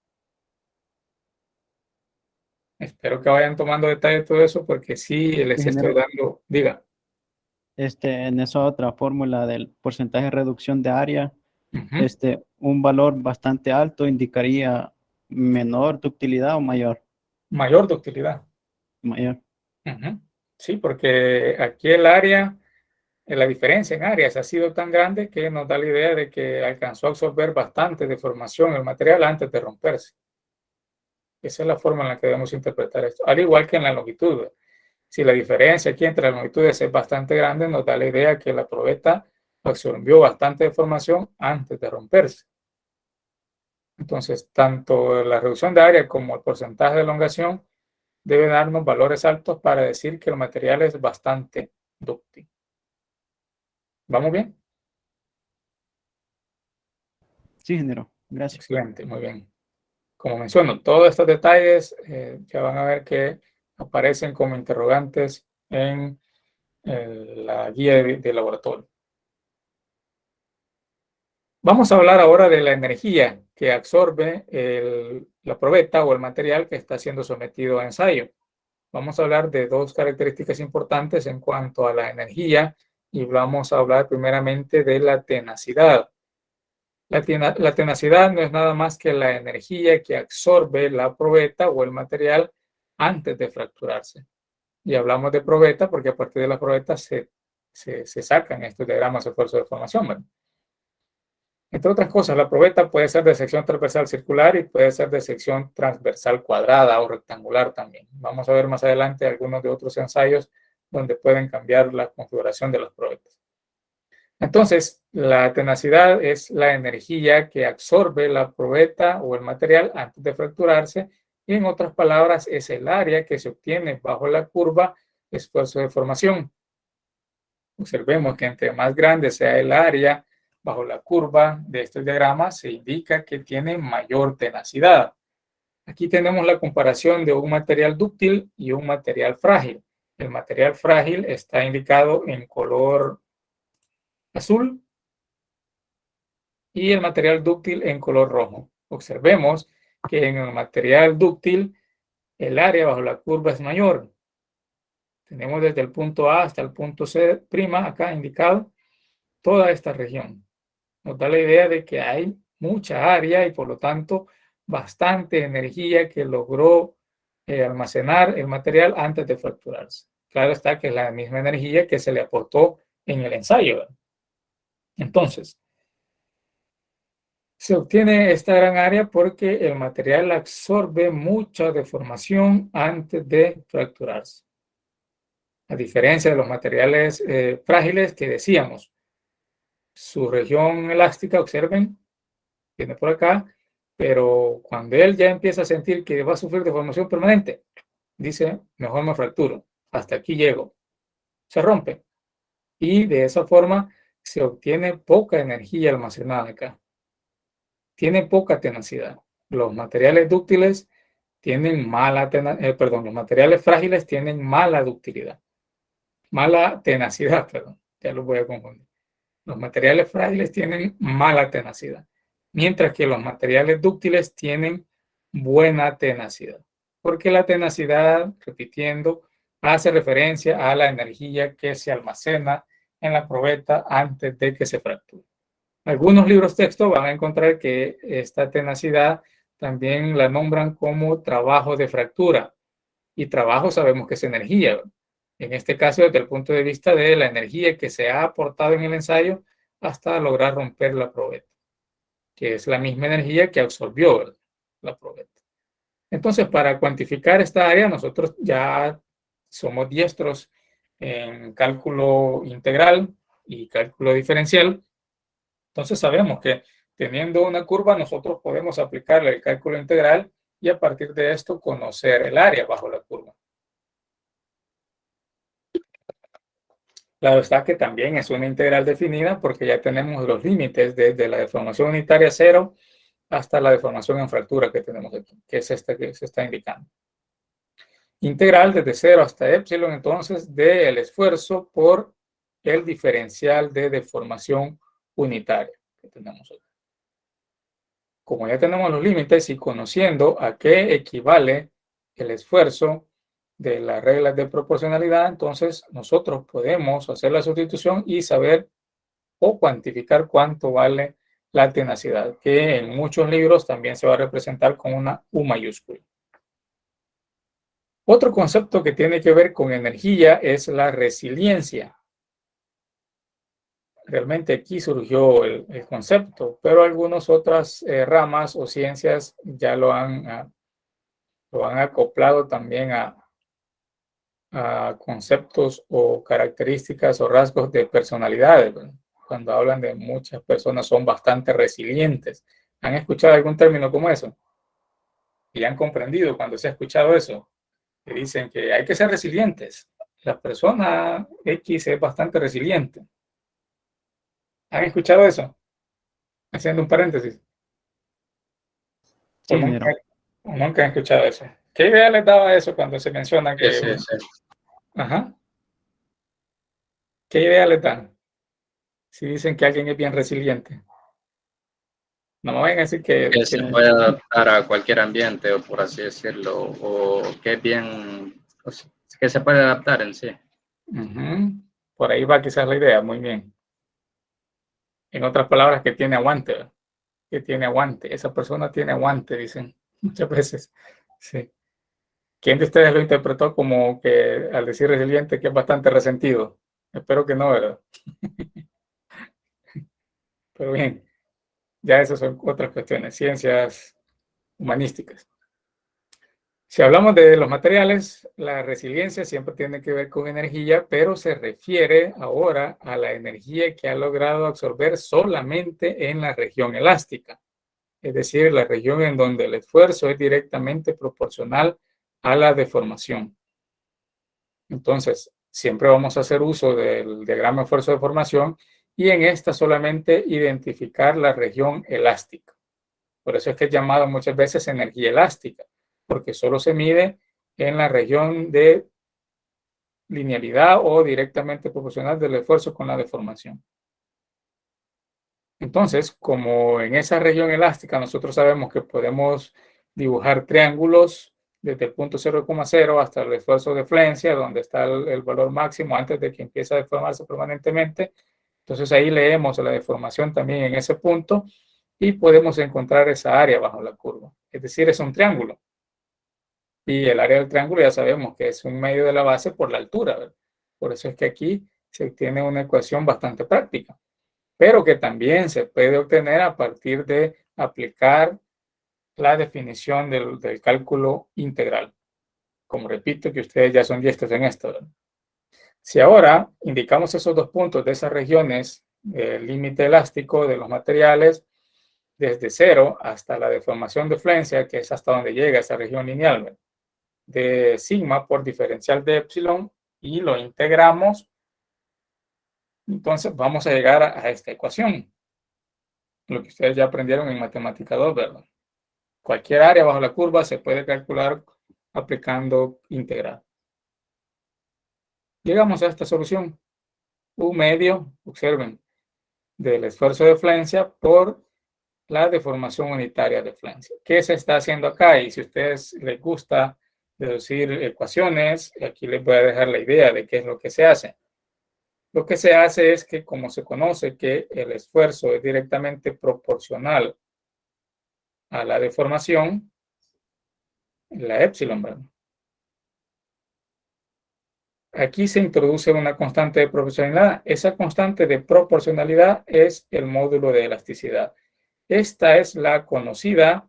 Espero que vayan tomando detalle de todo eso porque sí les estoy dando, diga. En esa otra fórmula del porcentaje de reducción de área, Ujú. un valor bastante alto indicaría menor ductilidad o mayor. Mayor ductilidad. Mayor. Ujú. Sí, porque aquí el área, la diferencia en áreas ha sido tan grande que nos da la idea de que alcanzó a absorber bastante deformación el material antes de romperse. Esa es la forma en la que debemos interpretar esto. Al igual que en la longitud. Si la diferencia aquí entre las longitudes es bastante grande, nos da la idea que la probeta absorbió bastante deformación antes de romperse. Entonces, tanto la reducción de área como el porcentaje de elongación debe darnos valores altos para decir que el material es bastante dúctil. ¿Vamos bien? Sí, ingeniero. Gracias. Excelente, muy bien. Como menciono, todos estos detalles ya van a ver que aparecen como interrogantes en la guía de laboratorio. Vamos a hablar ahora de la energía que absorbe la probeta o el material que está siendo sometido a ensayo. Vamos a hablar de dos características importantes en cuanto a la energía y vamos a hablar primeramente de la tenacidad. La tenacidad no es nada más que la energía que absorbe la probeta o el material antes de fracturarse. Y hablamos de probeta porque a partir de la probeta se sacan estos diagramas de esfuerzo de formación, ¿verdad? Entre otras cosas, la probeta puede ser de sección transversal circular y puede ser de sección transversal cuadrada o rectangular también. Vamos a ver más adelante algunos de otros ensayos donde pueden cambiar la configuración de las probetas. Entonces, la tenacidad es la energía que absorbe la probeta o el material antes de fracturarse y, en otras palabras, es el área que se obtiene bajo la curva esfuerzo de formación. Observemos que entre más grande sea el área bajo la curva de este diagrama, se indica que tiene mayor tenacidad. Aquí tenemos la comparación de un material dúctil y un material frágil. El material frágil está indicado en color azul y el material dúctil en color rojo. Observemos que en el material dúctil el área bajo la curva es mayor. Tenemos desde el punto A hasta el punto C' acá indicado toda esta región. Nos da la idea de que hay mucha área y por lo tanto bastante energía que logró almacenar el material antes de fracturarse. Claro está que es la misma energía que se le aportó en el ensayo, ¿verdad? Entonces, se obtiene esta gran área porque el material absorbe mucha deformación antes de fracturarse. A diferencia de los materiales frágiles que decíamos, su región elástica, observen, viene por acá, pero cuando él ya empieza a sentir que va a sufrir deformación permanente, dice, mejor me fracturo, hasta aquí llego, se rompe. Y de esa forma se obtiene poca energía almacenada acá. Tiene poca tenacidad. Los materiales dúctiles tienen los materiales frágiles tienen mala ductilidad. Mala tenacidad, perdón, ya los voy a confundir. Los materiales frágiles tienen mala tenacidad, mientras que los materiales dúctiles tienen buena tenacidad. Porque la tenacidad, repitiendo, hace referencia a la energía que se almacena en la probeta antes de que se fracture. Algunos libros texto van a encontrar que esta tenacidad también la nombran como trabajo de fractura. Y trabajo sabemos que es energía. En este caso, desde el punto de vista de la energía que se ha aportado en el ensayo hasta lograr romper la probeta, que es la misma energía que absorbió la probeta. Entonces, para cuantificar esta área, nosotros ya somos diestros en cálculo integral y cálculo diferencial. Entonces, sabemos que teniendo una curva, nosotros podemos aplicarle el cálculo integral y a partir de esto conocer el área bajo la curva. Claro está que también es una integral definida porque ya tenemos los límites desde la deformación unitaria 0 hasta la deformación en fractura que tenemos aquí, que es esta que se está indicando. Integral desde 0 hasta epsilon, entonces, del esfuerzo por el diferencial de deformación unitaria que tenemos aquí. Como ya tenemos los límites y conociendo a qué equivale el esfuerzo de las reglas de proporcionalidad, entonces nosotros podemos hacer la sustitución y saber o cuantificar cuánto vale la tenacidad, que en muchos libros también se va a representar con una U mayúscula. Otro concepto que tiene que ver con energía es la resiliencia. Realmente aquí surgió el concepto, pero algunas otras ramas o ciencias ya lo han acoplado también a conceptos o características o rasgos de personalidades. ¿Verdad? Cuando hablan de muchas personas son bastante resilientes. ¿Han escuchado algún término como eso? ¿Y han comprendido cuando se ha escuchado eso? Que dicen que hay que ser resilientes. La persona X es bastante resiliente. ¿Han escuchado eso? Haciendo un paréntesis. Sí, ¿O ingeniero. nunca han escuchado eso? ¿Qué idea les daba eso cuando se menciona que... Sí. Ajá. ¿Qué idea les dan? Si dicen que alguien es bien resiliente. No me vayan a decir que Que se puede adaptar a cualquier ambiente, o por así decirlo, o que es bien, o sea, que se puede adaptar en sí. Por ahí va quizás la idea, muy bien. En otras palabras, que tiene aguante, que tiene aguante. Esa persona tiene aguante, dicen muchas veces. Sí. ¿Quién de ustedes lo interpretó como que al decir resiliente que es bastante resentido? Espero que no, ¿verdad? Pero bien, ya esas son otras cuestiones, ciencias humanísticas. Si hablamos de los materiales, la resiliencia siempre tiene que ver con energía, pero se refiere ahora a la energía que ha logrado absorber solamente en la región elástica, es decir, la región en donde el esfuerzo es directamente proporcional a la deformación. Entonces, siempre vamos a hacer uso del diagrama de esfuerzo de deformación y en esta solamente identificar la región elástica. Por eso es que es llamado muchas veces energía elástica, porque solo se mide en la región de linealidad o directamente proporcional del esfuerzo con la deformación. Entonces, como en esa región elástica nosotros sabemos que podemos dibujar triángulos desde el punto 0,0 hasta el esfuerzo de flencia, donde está el valor máximo antes de que empiece a deformarse permanentemente. Entonces ahí leemos la deformación también en ese punto y podemos encontrar esa área bajo la curva. Es decir, es un triángulo. Y el área del triángulo ya sabemos que es un medio de la base por la altura, ¿verdad? Por eso es que aquí se tiene una ecuación bastante práctica, pero que también se puede obtener a partir de aplicar la definición del cálculo integral. Como repito, que ustedes ya son diestros en esto, ¿verdad? Si ahora indicamos esos dos puntos de esas regiones, el límite elástico de los materiales, desde 0 hasta la deformación de flencia, que es hasta donde llega esa región lineal, ¿verdad? De sigma por diferencial de epsilon y lo integramos, entonces vamos a llegar a esta ecuación. Lo que ustedes ya aprendieron en matemática 2, ¿verdad? Cualquier área bajo la curva se puede calcular aplicando integral. Llegamos a esta solución. U medio, observen, del esfuerzo de flencia por la deformación unitaria de flencia. ¿Qué se está haciendo acá? Y si a ustedes les gusta deducir ecuaciones, aquí les voy a dejar la idea de qué es lo que se hace. Lo que se hace es que, como se conoce que el esfuerzo es directamente proporcional a la deformación, la epsilon, ¿verdad? Aquí se introduce una constante de proporcionalidad. Esa constante de proporcionalidad es el módulo de elasticidad. Esta es la conocida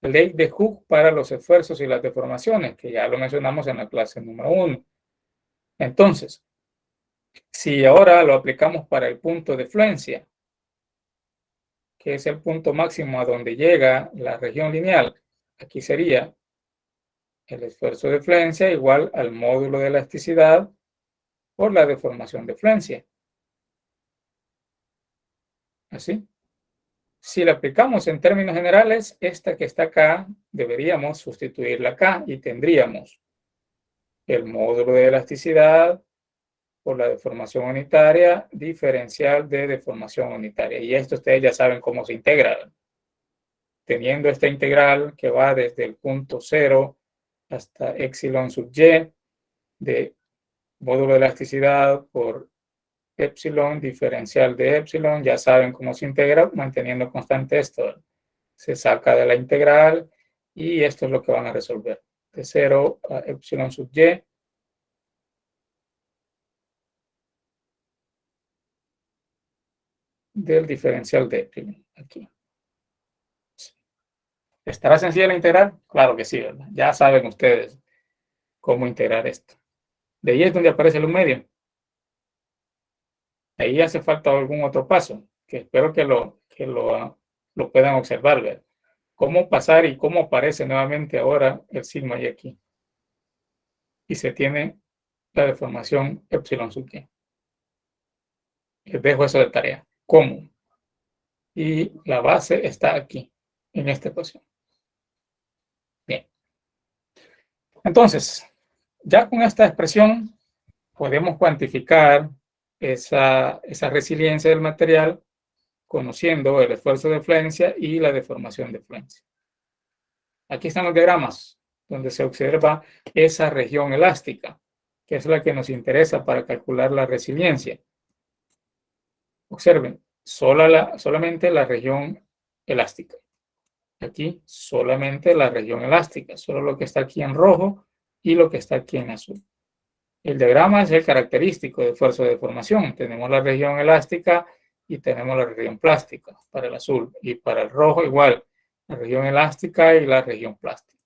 ley de Hooke para los esfuerzos y las deformaciones, que ya lo mencionamos en la clase número 1. Entonces, si ahora lo aplicamos para el punto de flencia, que es el punto máximo a donde llega la región lineal, aquí sería el esfuerzo de flencia igual al módulo de elasticidad por la deformación de fluencia. Así. Si la aplicamos en términos generales, esta que está acá, deberíamos sustituirla acá y tendríamos el módulo de elasticidad por la deformación unitaria, diferencial de deformación unitaria. Y esto ustedes ya saben cómo se integra. Teniendo esta integral que va desde el punto 0 hasta epsilon sub y de módulo de elasticidad por epsilon, diferencial de epsilon, ya saben cómo se integra manteniendo constante esto. Se saca de la integral y esto es lo que van a resolver. De 0 a epsilon sub y del diferencial de epsilon. Aquí. ¿Estará sencilla la integral? Claro que sí, ¿verdad? Ya saben ustedes cómo integrar esto. De ahí es donde aparece el un medio. Ahí hace falta algún otro paso, que espero que lo puedan observar, ¿verdad? Cómo pasar y cómo aparece nuevamente ahora el sigma y aquí. Y se tiene la deformación epsilon sub y. Les dejo eso de tarea. ¿Cómo? Y la base está aquí, en esta ecuación. Bien. Entonces, ya con esta expresión podemos cuantificar esa resiliencia del material conociendo el esfuerzo de fluencia y la deformación de fluencia. Aquí están los diagramas donde se observa esa región elástica, que es la que nos interesa para calcular la resiliencia. Observen, solamente la región elástica. Aquí solamente la región elástica, solo lo que está aquí en rojo y lo que está aquí en azul. El diagrama es el característico de esfuerzo de deformación. Tenemos la región elástica y tenemos la región plástica para el azul. Y para el rojo igual, la región elástica y la región plástica.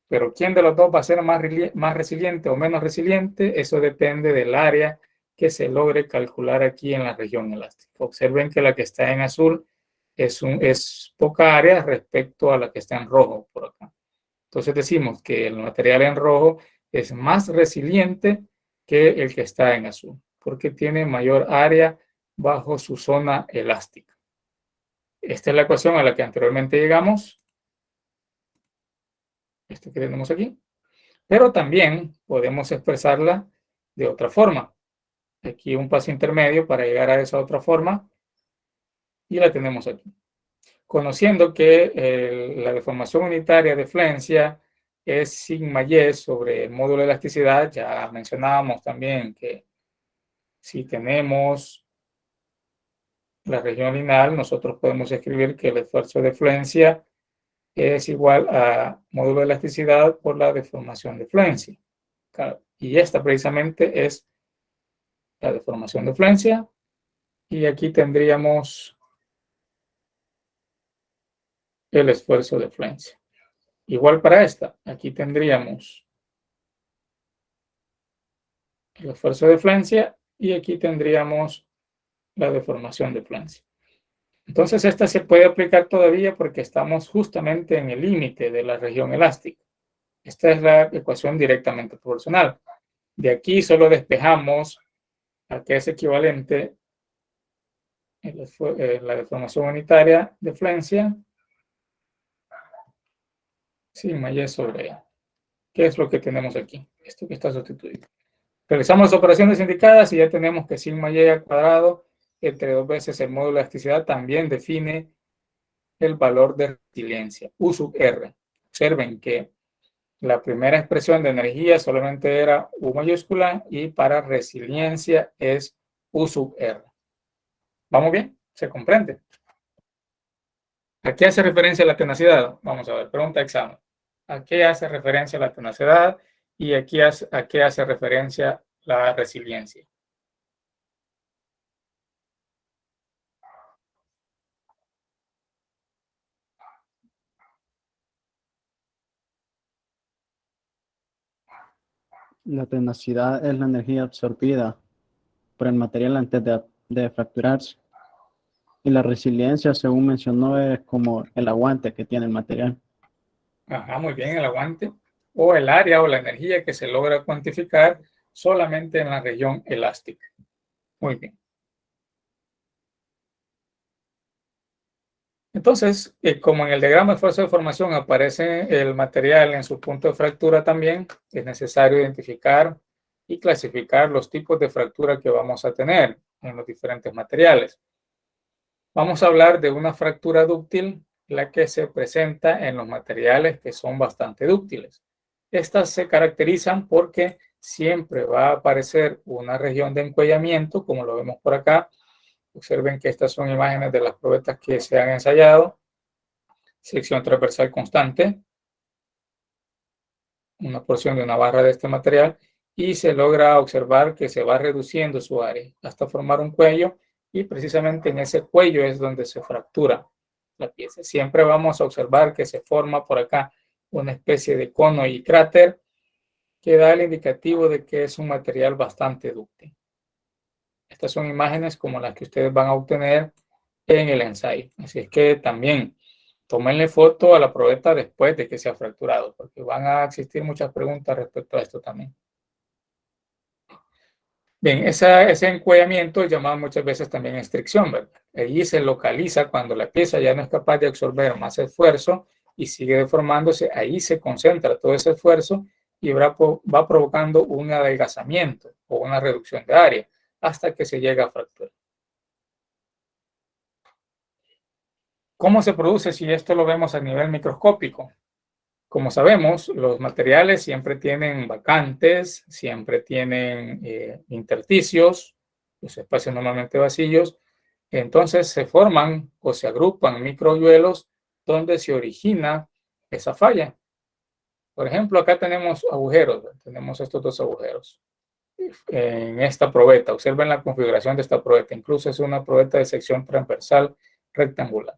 Pero ¿quién de los dos va a ser más resiliente o menos resiliente? Eso depende del área que se logre calcular aquí en la región elástica. Observen que la que está en azul es poca área respecto a la que está en rojo por acá. Entonces decimos que el material en rojo es más resiliente que el que está en azul, porque tiene mayor área bajo su zona elástica. Esta es la ecuación a la que anteriormente llegamos. Esta que tenemos aquí. Pero también podemos expresarla de otra forma. Aquí un paso intermedio para llegar a esa otra forma. Y la tenemos aquí. Conociendo que la deformación unitaria de fluencia es sigma y sobre el módulo de elasticidad, ya mencionábamos también que si tenemos la región lineal, nosotros podemos escribir que el esfuerzo de fluencia es igual a módulo de elasticidad por la deformación de fluencia. Y esta precisamente es la deformación de fluencia. Y aquí tendríamos el esfuerzo de fluencia. Igual para esta, aquí tendríamos el esfuerzo de fluencia y aquí tendríamos la deformación de fluencia. Entonces esta se puede aplicar todavía porque estamos justamente en el límite de la región elástica. Esta es la ecuación directamente proporcional. De aquí solo despejamos a que es equivalente la deformación unitaria de fluencia sigma y sobre A. ¿Qué es lo que tenemos aquí? Esto que está sustituido. Realizamos las operaciones indicadas y ya tenemos que sigma y al cuadrado entre 2 veces el módulo de elasticidad también define el valor de resiliencia, U sub R. Observen que la primera expresión de energía solamente era U mayúscula y para resiliencia es U sub R. ¿Vamos bien? ¿Se comprende? ¿A qué hace referencia la tenacidad? Vamos a ver, pregunta de examen. ¿A qué hace referencia la tenacidad y a qué hace referencia la resiliencia? La tenacidad es la energía absorbida por el material antes de fracturarse. Y la resiliencia, según mencionó, es como el aguante que tiene el material. Ajá, muy bien, el aguante. O el área o la energía que se logra cuantificar solamente en la región elástica. Muy bien. Entonces, como en el diagrama de fuerza de formación aparece el material en su punto de fractura también, es necesario identificar y clasificar los tipos de fractura que vamos a tener en los diferentes materiales. Vamos a hablar de una fractura dúctil, la que se presenta en los materiales que son bastante dúctiles. Estas se caracterizan porque siempre va a aparecer una región de encuellamiento, como lo vemos por acá. Observen que estas son imágenes de las probetas que se han ensayado. Sección transversal constante, una porción de una barra de este material, y se logra observar que se va reduciendo su área hasta formar un cuello, y precisamente en ese cuello es donde se fractura la pieza. Siempre vamos a observar que se forma por acá una especie de cono y cráter que da el indicativo de que es un material bastante dúctil. Estas son imágenes como las que ustedes van a obtener en el ensayo. Así es que también tómenle foto a la probeta después de que se ha fracturado, porque van a existir muchas preguntas respecto a esto también. Bien, ese encuellamiento es llamado muchas veces también estricción, ¿verdad? Allí se localiza cuando la pieza ya no es capaz de absorber más esfuerzo y sigue deformándose. Ahí se concentra todo ese esfuerzo y va provocando un adelgazamiento o una reducción de área hasta que se llega a fractura. ¿Cómo se produce si esto lo vemos a nivel microscópico? Como sabemos, los materiales siempre tienen vacantes, siempre tienen intersticios, los espacios normalmente vacíos. Entonces se forman o se agrupan microhiuelos donde se origina esa falla. Por ejemplo, acá tenemos agujeros, tenemos estos dos agujeros en esta probeta. Observen la configuración de esta probeta, incluso es una probeta de sección transversal rectangular.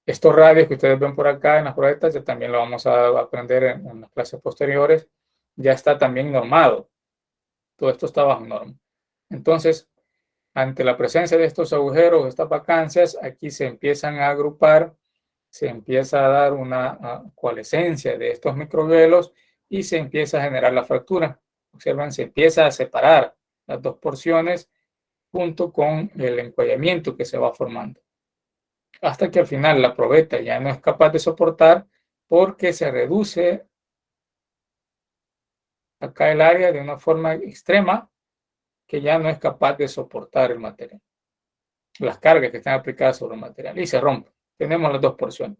Estos radios que ustedes ven por acá en las probetas, ya también lo vamos a aprender en las clases posteriores, ya está también normado. Todo esto está bajo norma. Entonces, ante la presencia de estos agujeros, estas vacancias, aquí se empiezan a agrupar, se empieza a dar una coalescencia de estos microhielos y se empieza a generar la fractura. Observen, se empieza a separar las dos porciones junto con el encuellamiento que se va formando. Hasta que al final la probeta ya no es capaz de soportar porque se reduce acá el área de una forma extrema que ya no es capaz de soportar el material, las cargas que están aplicadas sobre el material, y se rompe. Tenemos las dos porciones.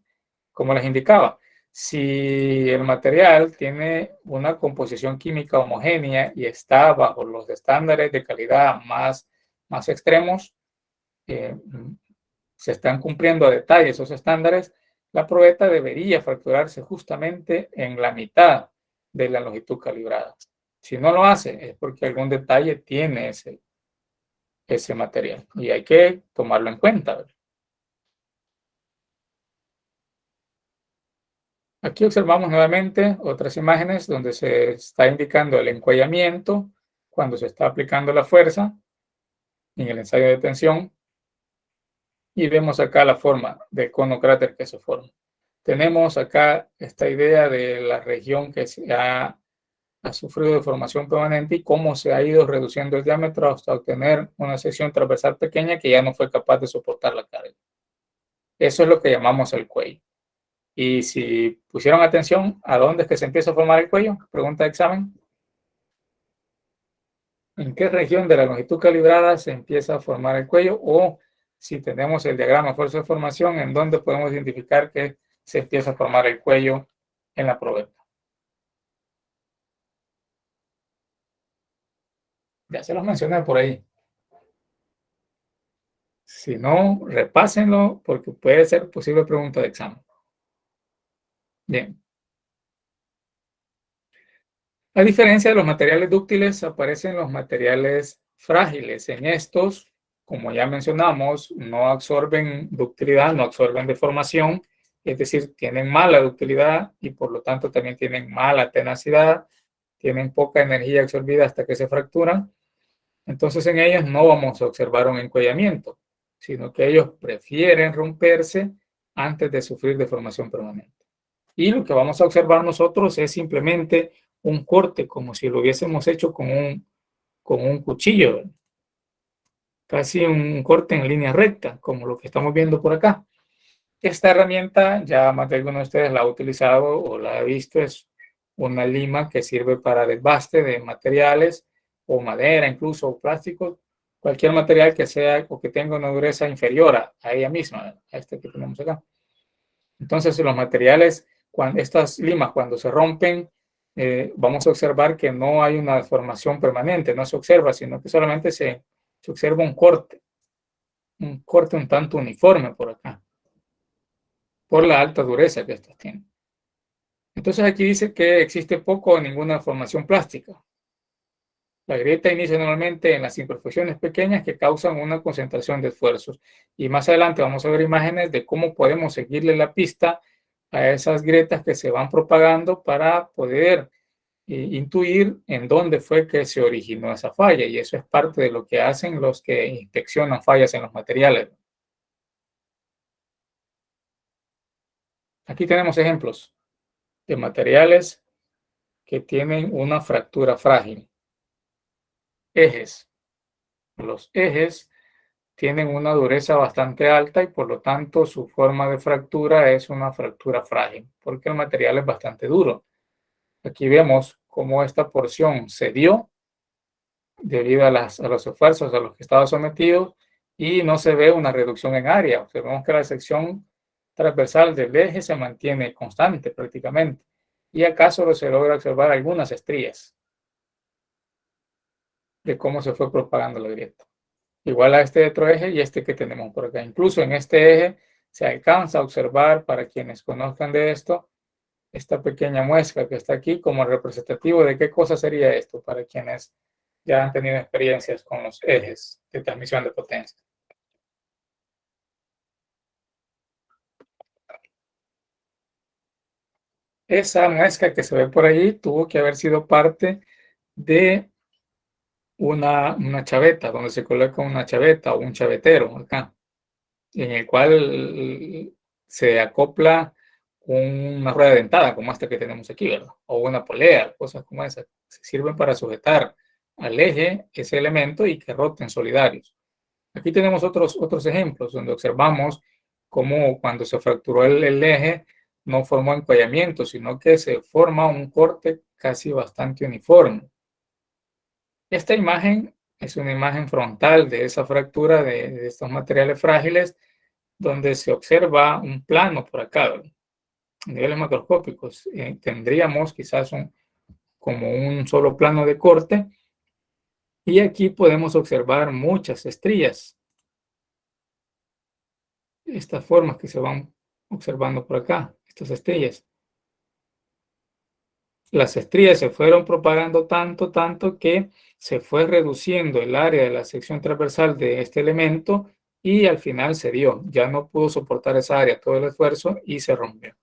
Como les indicaba, si el material tiene una composición química homogénea y está bajo los estándares de calidad más extremos, se están cumpliendo a detalle esos estándares, la probeta debería fracturarse justamente en la mitad de la longitud calibrada. Si no lo hace, es porque algún detalle tiene ese material y hay que tomarlo en cuenta, ¿verdad? Aquí observamos nuevamente otras imágenes donde se está indicando el encuellamiento cuando se está aplicando la fuerza en el ensayo de tensión. Y vemos acá la forma del cono cráter que se forma. Tenemos acá esta idea de la región que se ha sufrido deformación permanente y cómo se ha ido reduciendo el diámetro hasta obtener una sección transversal pequeña que ya no fue capaz de soportar la carga. Eso es lo que llamamos el cuello. Y si pusieron atención, ¿a dónde es que se empieza a formar el cuello? Pregunta de examen. ¿En qué región de la longitud calibrada se empieza a formar el cuello? O si tenemos el diagrama de fuerza de formación, ¿en dónde podemos identificar que se empieza a formar el cuello en la probeta? Ya se los mencioné por ahí. Si no, repásenlo porque puede ser posible pregunta de examen. Bien. A diferencia de los materiales dúctiles, aparecen los materiales frágiles. En estos, como ya mencionamos, no absorben ductilidad, no absorben deformación, es decir, tienen mala ductilidad y por lo tanto también tienen mala tenacidad, tienen poca energía absorbida hasta que se fracturan. Entonces en ellos no vamos a observar un encuellamiento, sino que ellos prefieren romperse antes de sufrir deformación permanente. Y lo que vamos a observar nosotros es simplemente un corte, como si lo hubiésemos hecho con un cuchillo, ¿verdad? Casi un corte en línea recta, como lo que estamos viendo por acá. Esta herramienta, ya más de alguno de ustedes la ha utilizado o la ha visto, es una lima que sirve para desbaste de materiales o madera, incluso o plástico, cualquier material que sea o que tenga una dureza inferior a ella misma, a este que tenemos acá. Entonces, los materiales, estas limas, cuando se rompen, vamos a observar que no hay una deformación permanente, no se observa, sino que solamente se observa un corte un tanto uniforme por acá, por la alta dureza que estos tienen. Entonces aquí dice que existe poco o ninguna deformación plástica. La grieta inicia normalmente en las imperfecciones pequeñas que causan una concentración de esfuerzos. Y más adelante vamos a ver imágenes de cómo podemos seguirle la pista a esas grietas que se van propagando para poder intuir en dónde fue que se originó esa falla. Y eso es parte de lo que hacen los que inspeccionan fallas en los materiales. Aquí tenemos ejemplos de materiales que tienen una fractura frágil. Ejes. Los ejes tienen una dureza bastante alta y por lo tanto su forma de fractura es una fractura frágil, porque el material es bastante duro. Aquí vemos cómo esta porción cedió debido a los esfuerzos a los que estaba sometido y no se ve una reducción en área. Observamos que la sección transversal del eje se mantiene constante prácticamente y acá solo se logra observar algunas estrías de cómo se fue propagando la grieta. Igual a este otro eje y este que tenemos por acá. Incluso en este eje se alcanza a observar, para quienes conozcan de esto, esta pequeña muesca que está aquí como representativo de qué cosa sería esto, para quienes ya han tenido experiencias con los ejes de transmisión de potencia. Esa muesca que se ve por ahí tuvo que haber sido parte de una chaveta, donde se coloca una chaveta o un chavetero acá, en el cual se acopla una rueda dentada como esta que tenemos aquí, ¿verdad? O una polea, cosas como esas, se sirven para sujetar al eje ese elemento y que roten solidarios. Aquí tenemos otros ejemplos donde observamos cómo cuando se fracturó el eje no formó encollamiento, sino que se forma un corte casi bastante uniforme. Esta imagen es una imagen frontal de esa fractura de estos materiales frágiles, donde se observa un plano por acá, a niveles macroscópicos. Tendríamos quizás como un solo plano de corte, y aquí podemos observar muchas estrías. Estas formas que se van observando por acá, estas estrías. Las estrías se fueron propagando tanto que se fue reduciendo el área de la sección transversal de este elemento y al final se dio. Ya no pudo soportar esa área, todo el esfuerzo, y se rompió.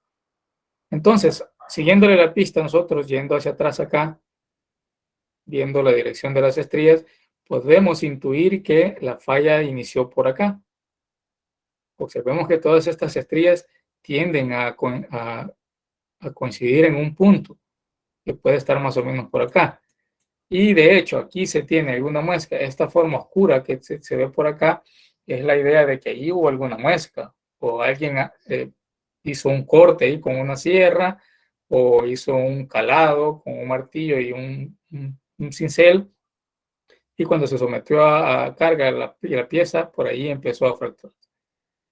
Entonces, siguiéndole la pista nosotros, yendo hacia atrás acá, viendo la dirección de las estrías, podemos intuir que la falla inició por acá. Observemos que todas estas estrías tienden a coincidir en un punto, que puede estar más o menos por acá. Y de hecho, aquí se tiene alguna muesca. Esta forma oscura que se ve por acá es la idea de que allí hubo alguna muesca, o alguien hizo un corte ahí con una sierra, o hizo un calado con un martillo y un cincel, y cuando se sometió a carga la pieza, por ahí empezó a fracturar.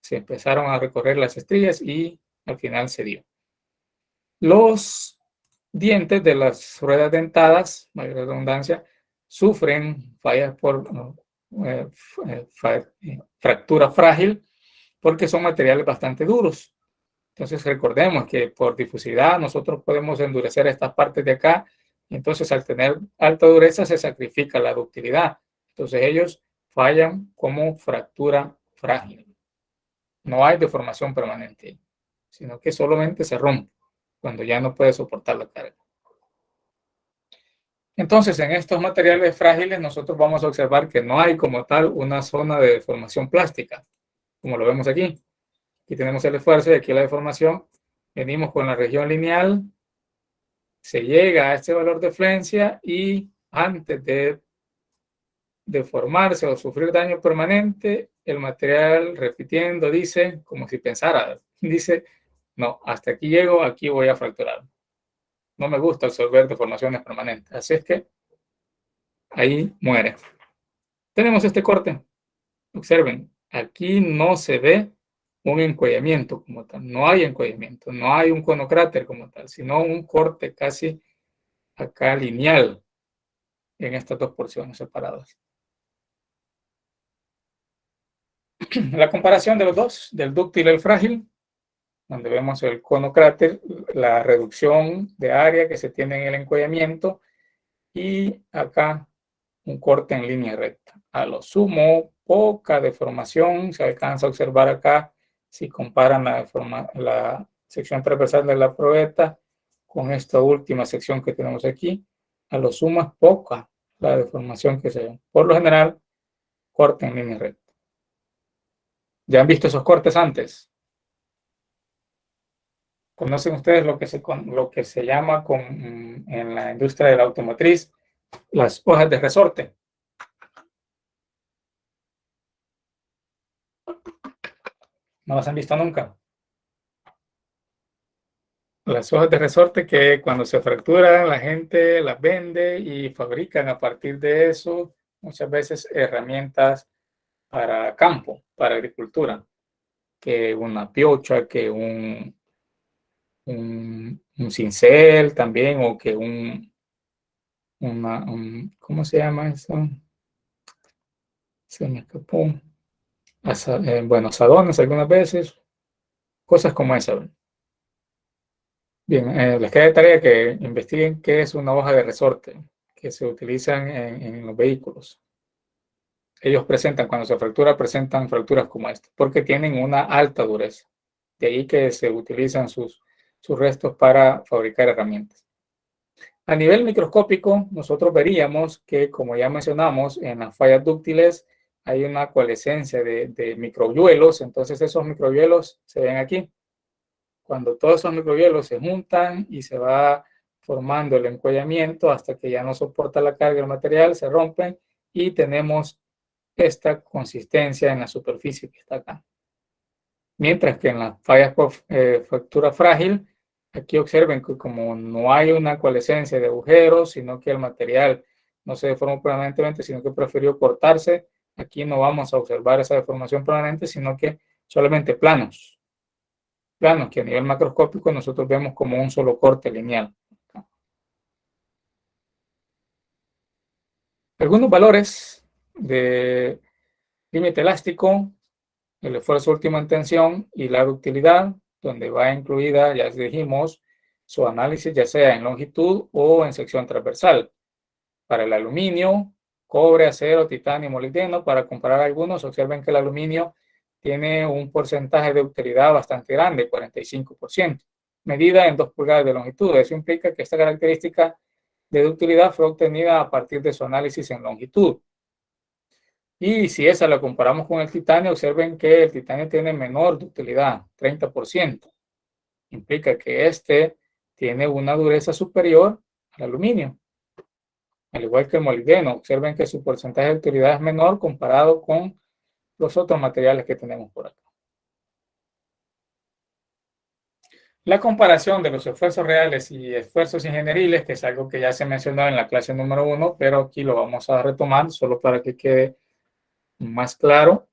Se empezaron a recorrer las estrías y al final se dio. Los dientes de las ruedas dentadas, mayor redundancia, sufren fallas por fractura frágil porque son materiales bastante duros. Entonces recordemos que por difusidad nosotros podemos endurecer estas partes de acá, y entonces al tener alta dureza se sacrifica la ductilidad. Entonces ellos fallan como fractura frágil. No hay deformación permanente, sino que solamente se rompe cuando ya no puede soportar la carga. Entonces, en estos materiales frágiles nosotros vamos a observar que no hay como tal una zona de deformación plástica, como lo vemos aquí. Aquí tenemos el esfuerzo y aquí la deformación. Venimos con la región lineal se llega a este valor de fluencia y antes de deformarse o sufrir daño permanente, el material, repitiendo, dice, como si pensara, dice, no, hasta aquí llego, aquí voy a fracturar. No me gusta absorber deformaciones permanentes. Así es que ahí muere. Tenemos este corte. Observen, aquí no se ve un encuellamiento como tal. No hay encuellamiento, no hay un conocráter como tal, sino un corte casi acá lineal en estas dos porciones separadas. La comparación de los dos, del dúctil y el frágil, donde vemos el conocráter, la reducción de área que se tiene en el encuellamiento y acá un corte en línea recta. A lo sumo, poca deformación se alcanza a observar acá si comparan la sección transversal de la probeta con esta última sección que tenemos aquí. A lo sumo es poca la deformación que se ve. Por lo general, corte en línea recta. ¿Ya han visto esos cortes antes? ¿Conocen ustedes lo que se llama en la industria de la automotriz las hojas de resorte? ¿No las han visto nunca? Las hojas de resorte que cuando se fracturan la gente las vende y fabrican a partir de eso muchas veces herramientas para campo, para agricultura, que una piocha, que un cincel también, o que ¿cómo se llama eso? Se me escapó. Bueno, asadones algunas veces, cosas como esa. Bien, les queda de tarea que investiguen qué es una hoja de resorte que se utilizan en los vehículos. Ellos cuando se fractura, presentan fracturas como esta, porque tienen una alta dureza. De ahí que se utilizan sus restos para fabricar herramientas. A nivel microscópico, nosotros veríamos que, como ya mencionamos, en las fallas dúctiles hay una coalescencia de microhielos, entonces esos microhielos se ven aquí. Cuando todos esos microhielos se juntan y se va formando el encuellamiento hasta que ya no soporta la carga del material, se rompen y tenemos esta consistencia en la superficie que está acá. Mientras que en las fallas por fractura frágil, aquí observen que como no hay una coalescencia de agujeros, sino que el material no se deformó permanentemente, sino que prefirió cortarse, aquí no vamos a observar esa deformación permanente, sino que solamente planos que a nivel macroscópico nosotros vemos como un solo corte lineal. Algunos valores de límite elástico, el esfuerzo último en tensión y la ductilidad, donde va incluida, ya dijimos, su análisis ya sea en longitud o en sección transversal. Para el aluminio, cobre, acero, titanio y molibdeno, para comparar algunos, observen que el aluminio tiene un porcentaje de ductilidad bastante grande, 45%, medida en 2 pulgadas de longitud. Eso implica que esta característica de ductilidad fue obtenida a partir de su análisis en longitud. Y si esa la comparamos con el titanio, observen que el titanio tiene menor ductilidad, 30%. Implica que este tiene una dureza superior al aluminio. Al igual que el molibdeno, observen que su porcentaje de ductilidad es menor comparado con los otros materiales que tenemos por acá. La comparación de los esfuerzos reales y esfuerzos ingenieriles, que es algo que ya se mencionó en la clase número 1, pero aquí lo vamos a retomar solo para que quede más claro.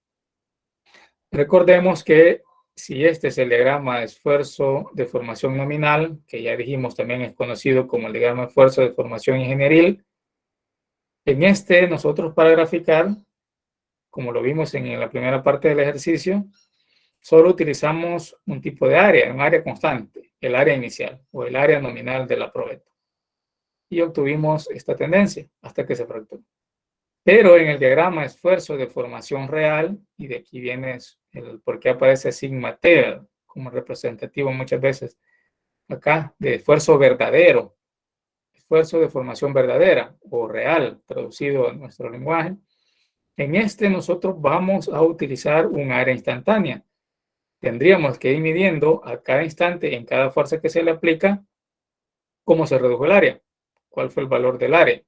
Recordemos que si este es el diagrama de esfuerzo de formación nominal, que ya dijimos también es conocido como el diagrama de esfuerzo de formación ingenieril, en este nosotros para graficar, como lo vimos en la primera parte del ejercicio, solo utilizamos un tipo de área, un área constante, el área inicial o el área nominal de la probeta. Y obtuvimos esta tendencia hasta que se fracturó. Pero en el diagrama de esfuerzo de formación real, y de aquí viene el por qué aparece sigma T como representativo muchas veces acá, de esfuerzo verdadero, esfuerzo de formación verdadera o real, traducido en nuestro lenguaje. En este nosotros vamos a utilizar un área instantánea. Tendríamos que ir midiendo a cada instante, en cada fuerza que se le aplica, ¿Cómo se redujo el área? ¿Cuál fue el valor del área?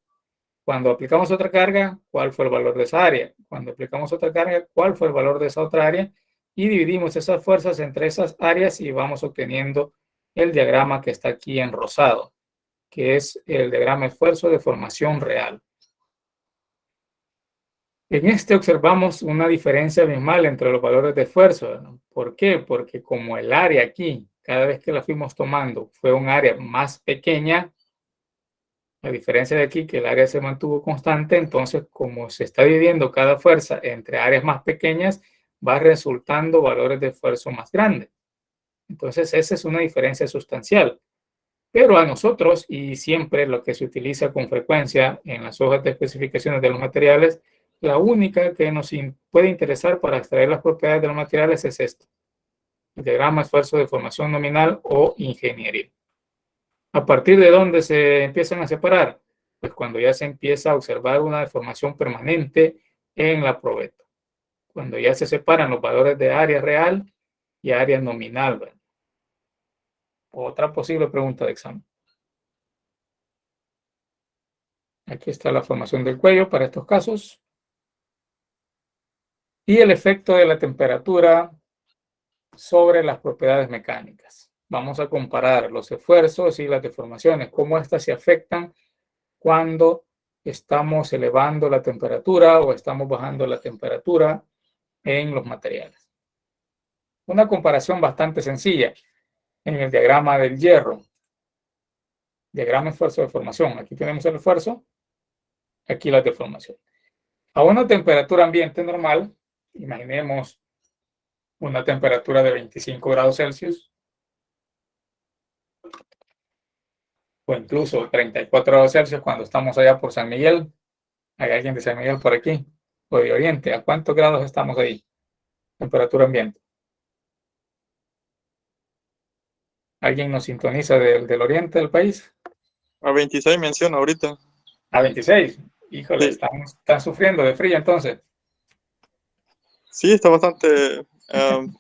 Cuando aplicamos otra carga, ¿cuál fue el valor de esa área? Cuando aplicamos otra carga, ¿cuál fue el valor de esa otra área? Y dividimos esas fuerzas entre esas áreas y vamos obteniendo el diagrama que está aquí en rosado, que es el diagrama de esfuerzo de formación real. En este observamos una diferencia abismal entre los valores de esfuerzo. ¿Por qué? Porque como el área aquí, cada vez que la fuimos tomando, fue un área más pequeña, a diferencia de aquí, que el área se mantuvo constante, entonces como se está dividiendo cada fuerza entre áreas más pequeñas, va resultando valores de esfuerzo más grandes. Entonces esa es una diferencia sustancial. Pero a nosotros, y siempre lo que se utiliza con frecuencia en las hojas de especificaciones de los materiales, la única que nos puede interesar para extraer las propiedades de los materiales es esto: el diagrama esfuerzo de formación nominal o ingenieril. ¿A partir de dónde se empiezan a separar? Pues cuando ya se empieza a observar una deformación permanente en la probeta. Cuando ya se separan los valores de área real y área nominal. ¿Verdad? Otra posible pregunta de examen. Aquí está la formación del cuello para estos casos. Y el efecto de la temperatura sobre las propiedades mecánicas. Vamos a comparar los esfuerzos y las deformaciones, cómo éstas se afectan cuando estamos elevando la temperatura o estamos bajando la temperatura en los materiales. Una comparación bastante sencilla en el diagrama del hierro. Diagrama esfuerzo de formación. Aquí tenemos el esfuerzo, aquí la deformación. A una temperatura ambiente normal, imaginemos una temperatura de 25 grados Celsius o incluso 34 grados Celsius cuando estamos allá por San Miguel. ¿Hay alguien de San Miguel por aquí? O de Oriente. ¿A cuántos grados estamos ahí? Temperatura ambiente. ¿Alguien nos sintoniza del oriente del país? A 26 menciona ahorita. A 26. Híjole, Sí. están sufriendo de frío entonces. Sí, está bastante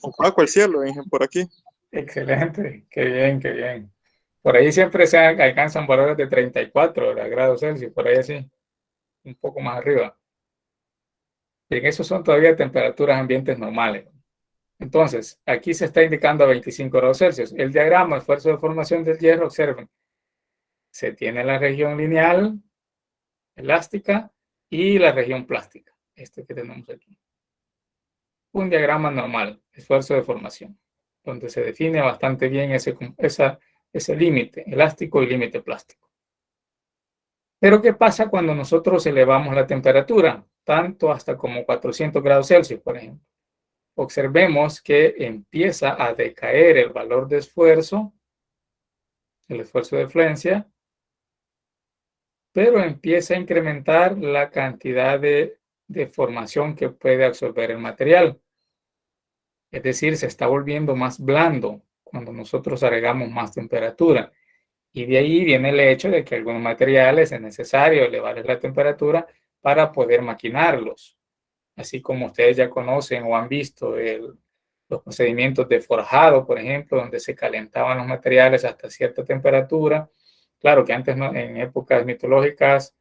opaco el cielo por aquí. Excelente, qué bien, qué bien. Por ahí siempre se alcanzan valores de 34 grados Celsius, por ahí así, un poco más arriba. Bien, esos son todavía temperaturas ambientes normales. Entonces, aquí se está indicando a 25 grados Celsius. El diagrama de esfuerzo de formación del hierro, observen, se tiene la región lineal, elástica y la región plástica. Este que tenemos aquí. Un diagrama normal, esfuerzo de formación, donde se define bastante bien ese límite elástico y límite plástico. Pero ¿qué pasa cuando nosotros elevamos la temperatura? Tanto hasta como 400 grados Celsius, por ejemplo. Observemos que empieza a decaer el valor de esfuerzo, el esfuerzo de fluencia, pero empieza a incrementar la cantidad de deformación que puede absorber el material. Es decir, se está volviendo más blando cuando nosotros agregamos más temperatura. Y de ahí viene el hecho de que algunos materiales es necesario elevarles la temperatura para poder maquinarlos. Así como ustedes ya conocen o han visto los procedimientos de forjado, por ejemplo, donde se calentaban los materiales hasta cierta temperatura. Claro que antes, en épocas mitológicas,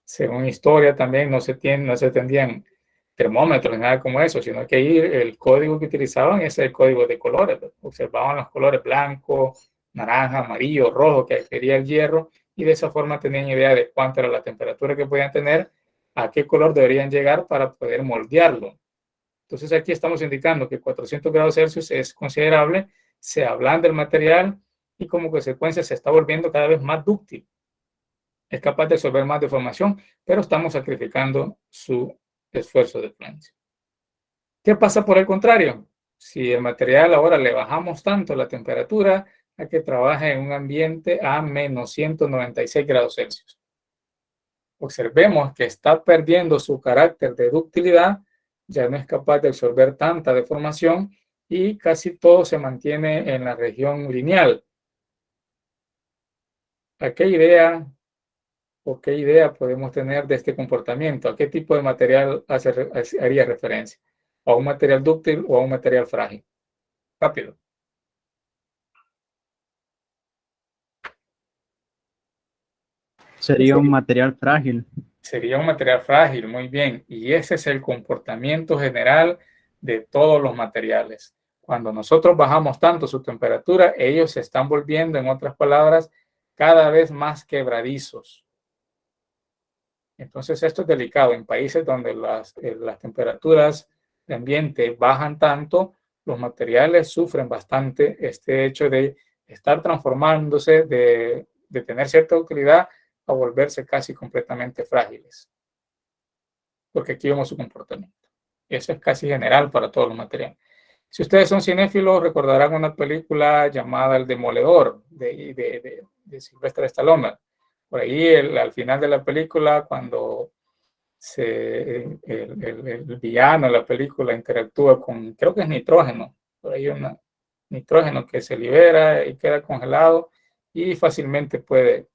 según historia también, no se tendían termómetros ni nada como eso, sino que ahí el código que utilizaban es el código de colores. Observaban los colores blanco, naranja, amarillo, rojo que adquiría el hierro y de esa forma tenían idea de cuánta era la temperatura que podían tener, a qué color deberían llegar para poder moldearlo. Entonces aquí estamos indicando que 400 grados Celsius es considerable, se ablanda el material y como consecuencia se está volviendo cada vez más dúctil. Es capaz de absorber más deformación, pero estamos sacrificando su esfuerzo de fluencia. ¿Qué pasa por el contrario? Si el material ahora le bajamos tanto la temperatura a que trabaje en un ambiente a menos 196 grados Celsius. Observemos que está perdiendo su carácter de ductilidad, ya no es capaz de absorber tanta deformación y casi todo se mantiene en la región lineal. ¿A qué idea o qué idea podemos tener de este comportamiento? ¿A qué tipo de material haría referencia? ¿A un material dúctil o a un material frágil? Rápido. Sería un material frágil. Sería un material frágil, muy bien. Y ese es el comportamiento general de todos los materiales. Cuando nosotros bajamos tanto su temperatura, ellos se están volviendo, en otras palabras, cada vez más quebradizos. Entonces esto es delicado. En países donde las temperaturas de ambiente bajan tanto, los materiales sufren bastante este hecho de estar transformándose, de tener cierta utilidad a volverse casi completamente frágiles. Porque aquí vemos su comportamiento. Eso es casi general para todos los materiales. Si ustedes son cinéfilos, recordarán una película llamada El Demoledor de Sylvester Stallone. Por ahí, al final de la película, cuando el villano de la película interactúa con, creo que es nitrógeno, por ahí nitrógeno que se libera y queda congelado y fácilmente puede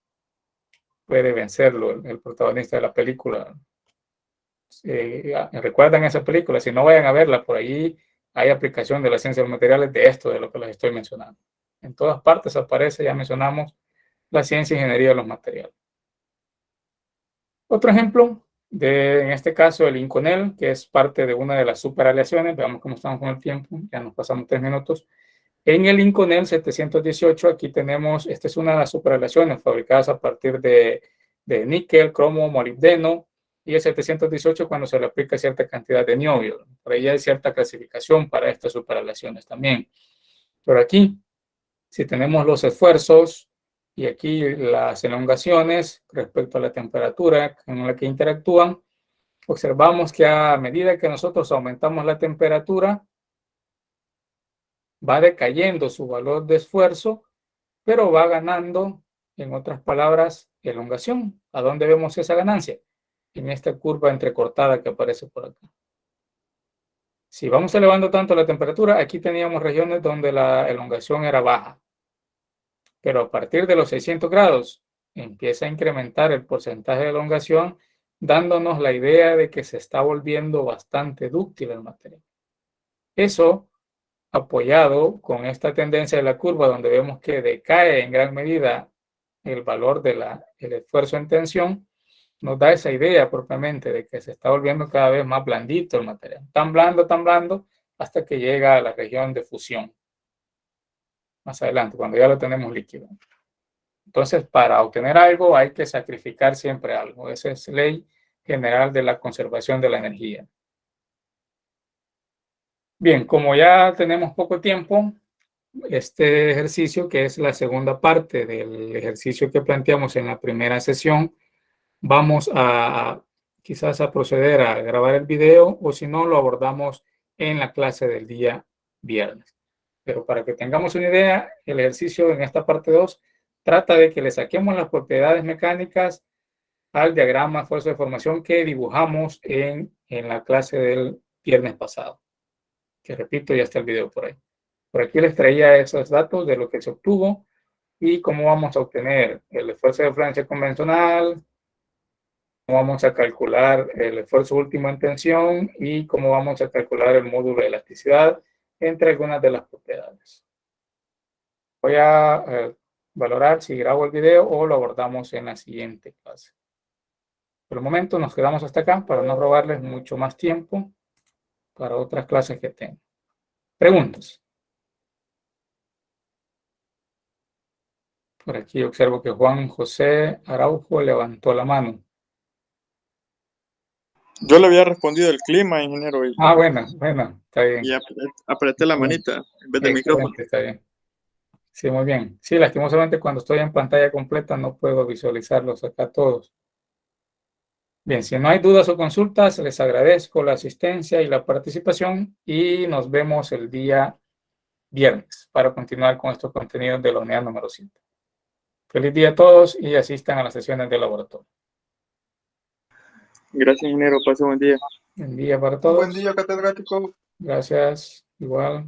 vencerlo el protagonista de la película. ¿Recuerdan esa película? Si no, vayan a verla, por ahí hay aplicación de la ciencia de los materiales de esto, de lo que les estoy mencionando. En todas partes aparece, ya mencionamos, la ciencia e ingeniería de los materiales. Otro ejemplo, en este caso el Inconel, que es parte de una de las superaleaciones. Veamos cómo estamos con el tiempo, ya nos pasamos 3 minutos. En el Inconel 718, aquí tenemos, esta es una de las superaleaciones fabricadas a partir de níquel, cromo, molibdeno, y el 718 cuando se le aplica cierta cantidad de niobio. Por ahí hay cierta clasificación para estas superaleaciones también. Pero aquí, si tenemos los esfuerzos y aquí las elongaciones respecto a la temperatura con la que interactúan, observamos que a medida que nosotros aumentamos la temperatura, va decayendo su valor de esfuerzo, pero va ganando, en otras palabras, elongación. ¿A dónde vemos esa ganancia? En esta curva entrecortada que aparece por acá. Si vamos elevando tanto la temperatura, aquí teníamos regiones donde la elongación era baja. Pero a partir de los 600 grados empieza a incrementar el porcentaje de elongación, dándonos la idea de que se está volviendo bastante dúctil el material. Eso, apoyado con esta tendencia de la curva donde vemos que decae en gran medida el valor del esfuerzo en tensión, nos da esa idea propiamente de que se está volviendo cada vez más blandito el material. Tan blando, hasta que llega a la región de fusión. Más adelante, cuando ya lo tenemos líquido. Entonces, para obtener algo hay que sacrificar siempre algo. Esa es ley general de la conservación de la energía. Bien, como ya tenemos poco tiempo, este ejercicio, que es la segunda parte del ejercicio que planteamos en la primera sesión, vamos quizás a proceder a grabar el video, o si no, lo abordamos en la clase del día viernes. Pero para que tengamos una idea, el ejercicio en esta parte 2 trata de que le saquemos las propiedades mecánicas al diagrama de fuerza de formación que dibujamos en la clase del viernes pasado. Que repito, ya está el video por ahí. Por aquí les traía esos datos de lo que se obtuvo y cómo vamos a obtener el esfuerzo de flancia convencional, cómo vamos a calcular el esfuerzo último en tensión y cómo vamos a calcular el módulo de elasticidad, entre algunas de las propiedades. Voy a valorar si grabo el video o lo abordamos en la siguiente clase. Por el momento nos quedamos hasta acá para no robarles mucho más tiempo para otras clases que tengo. Preguntas. Por aquí observo que Juan José Araujo levantó la mano. Yo le había respondido el clima, ingeniero. Bueno, está bien. Y apreté la manita en vez del micrófono. Está bien. Sí, muy bien. Sí, lastimosamente cuando estoy en pantalla completa no puedo visualizarlos acá todos. Bien, si no hay dudas o consultas, les agradezco la asistencia y la participación y nos vemos el día viernes para continuar con estos contenidos de la unidad número 7. Feliz día a todos y asistan a las sesiones de laboratorio. Gracias, ingeniero. Pase buen día. Buen día para todos. Buen día, catedrático. Gracias. Igual.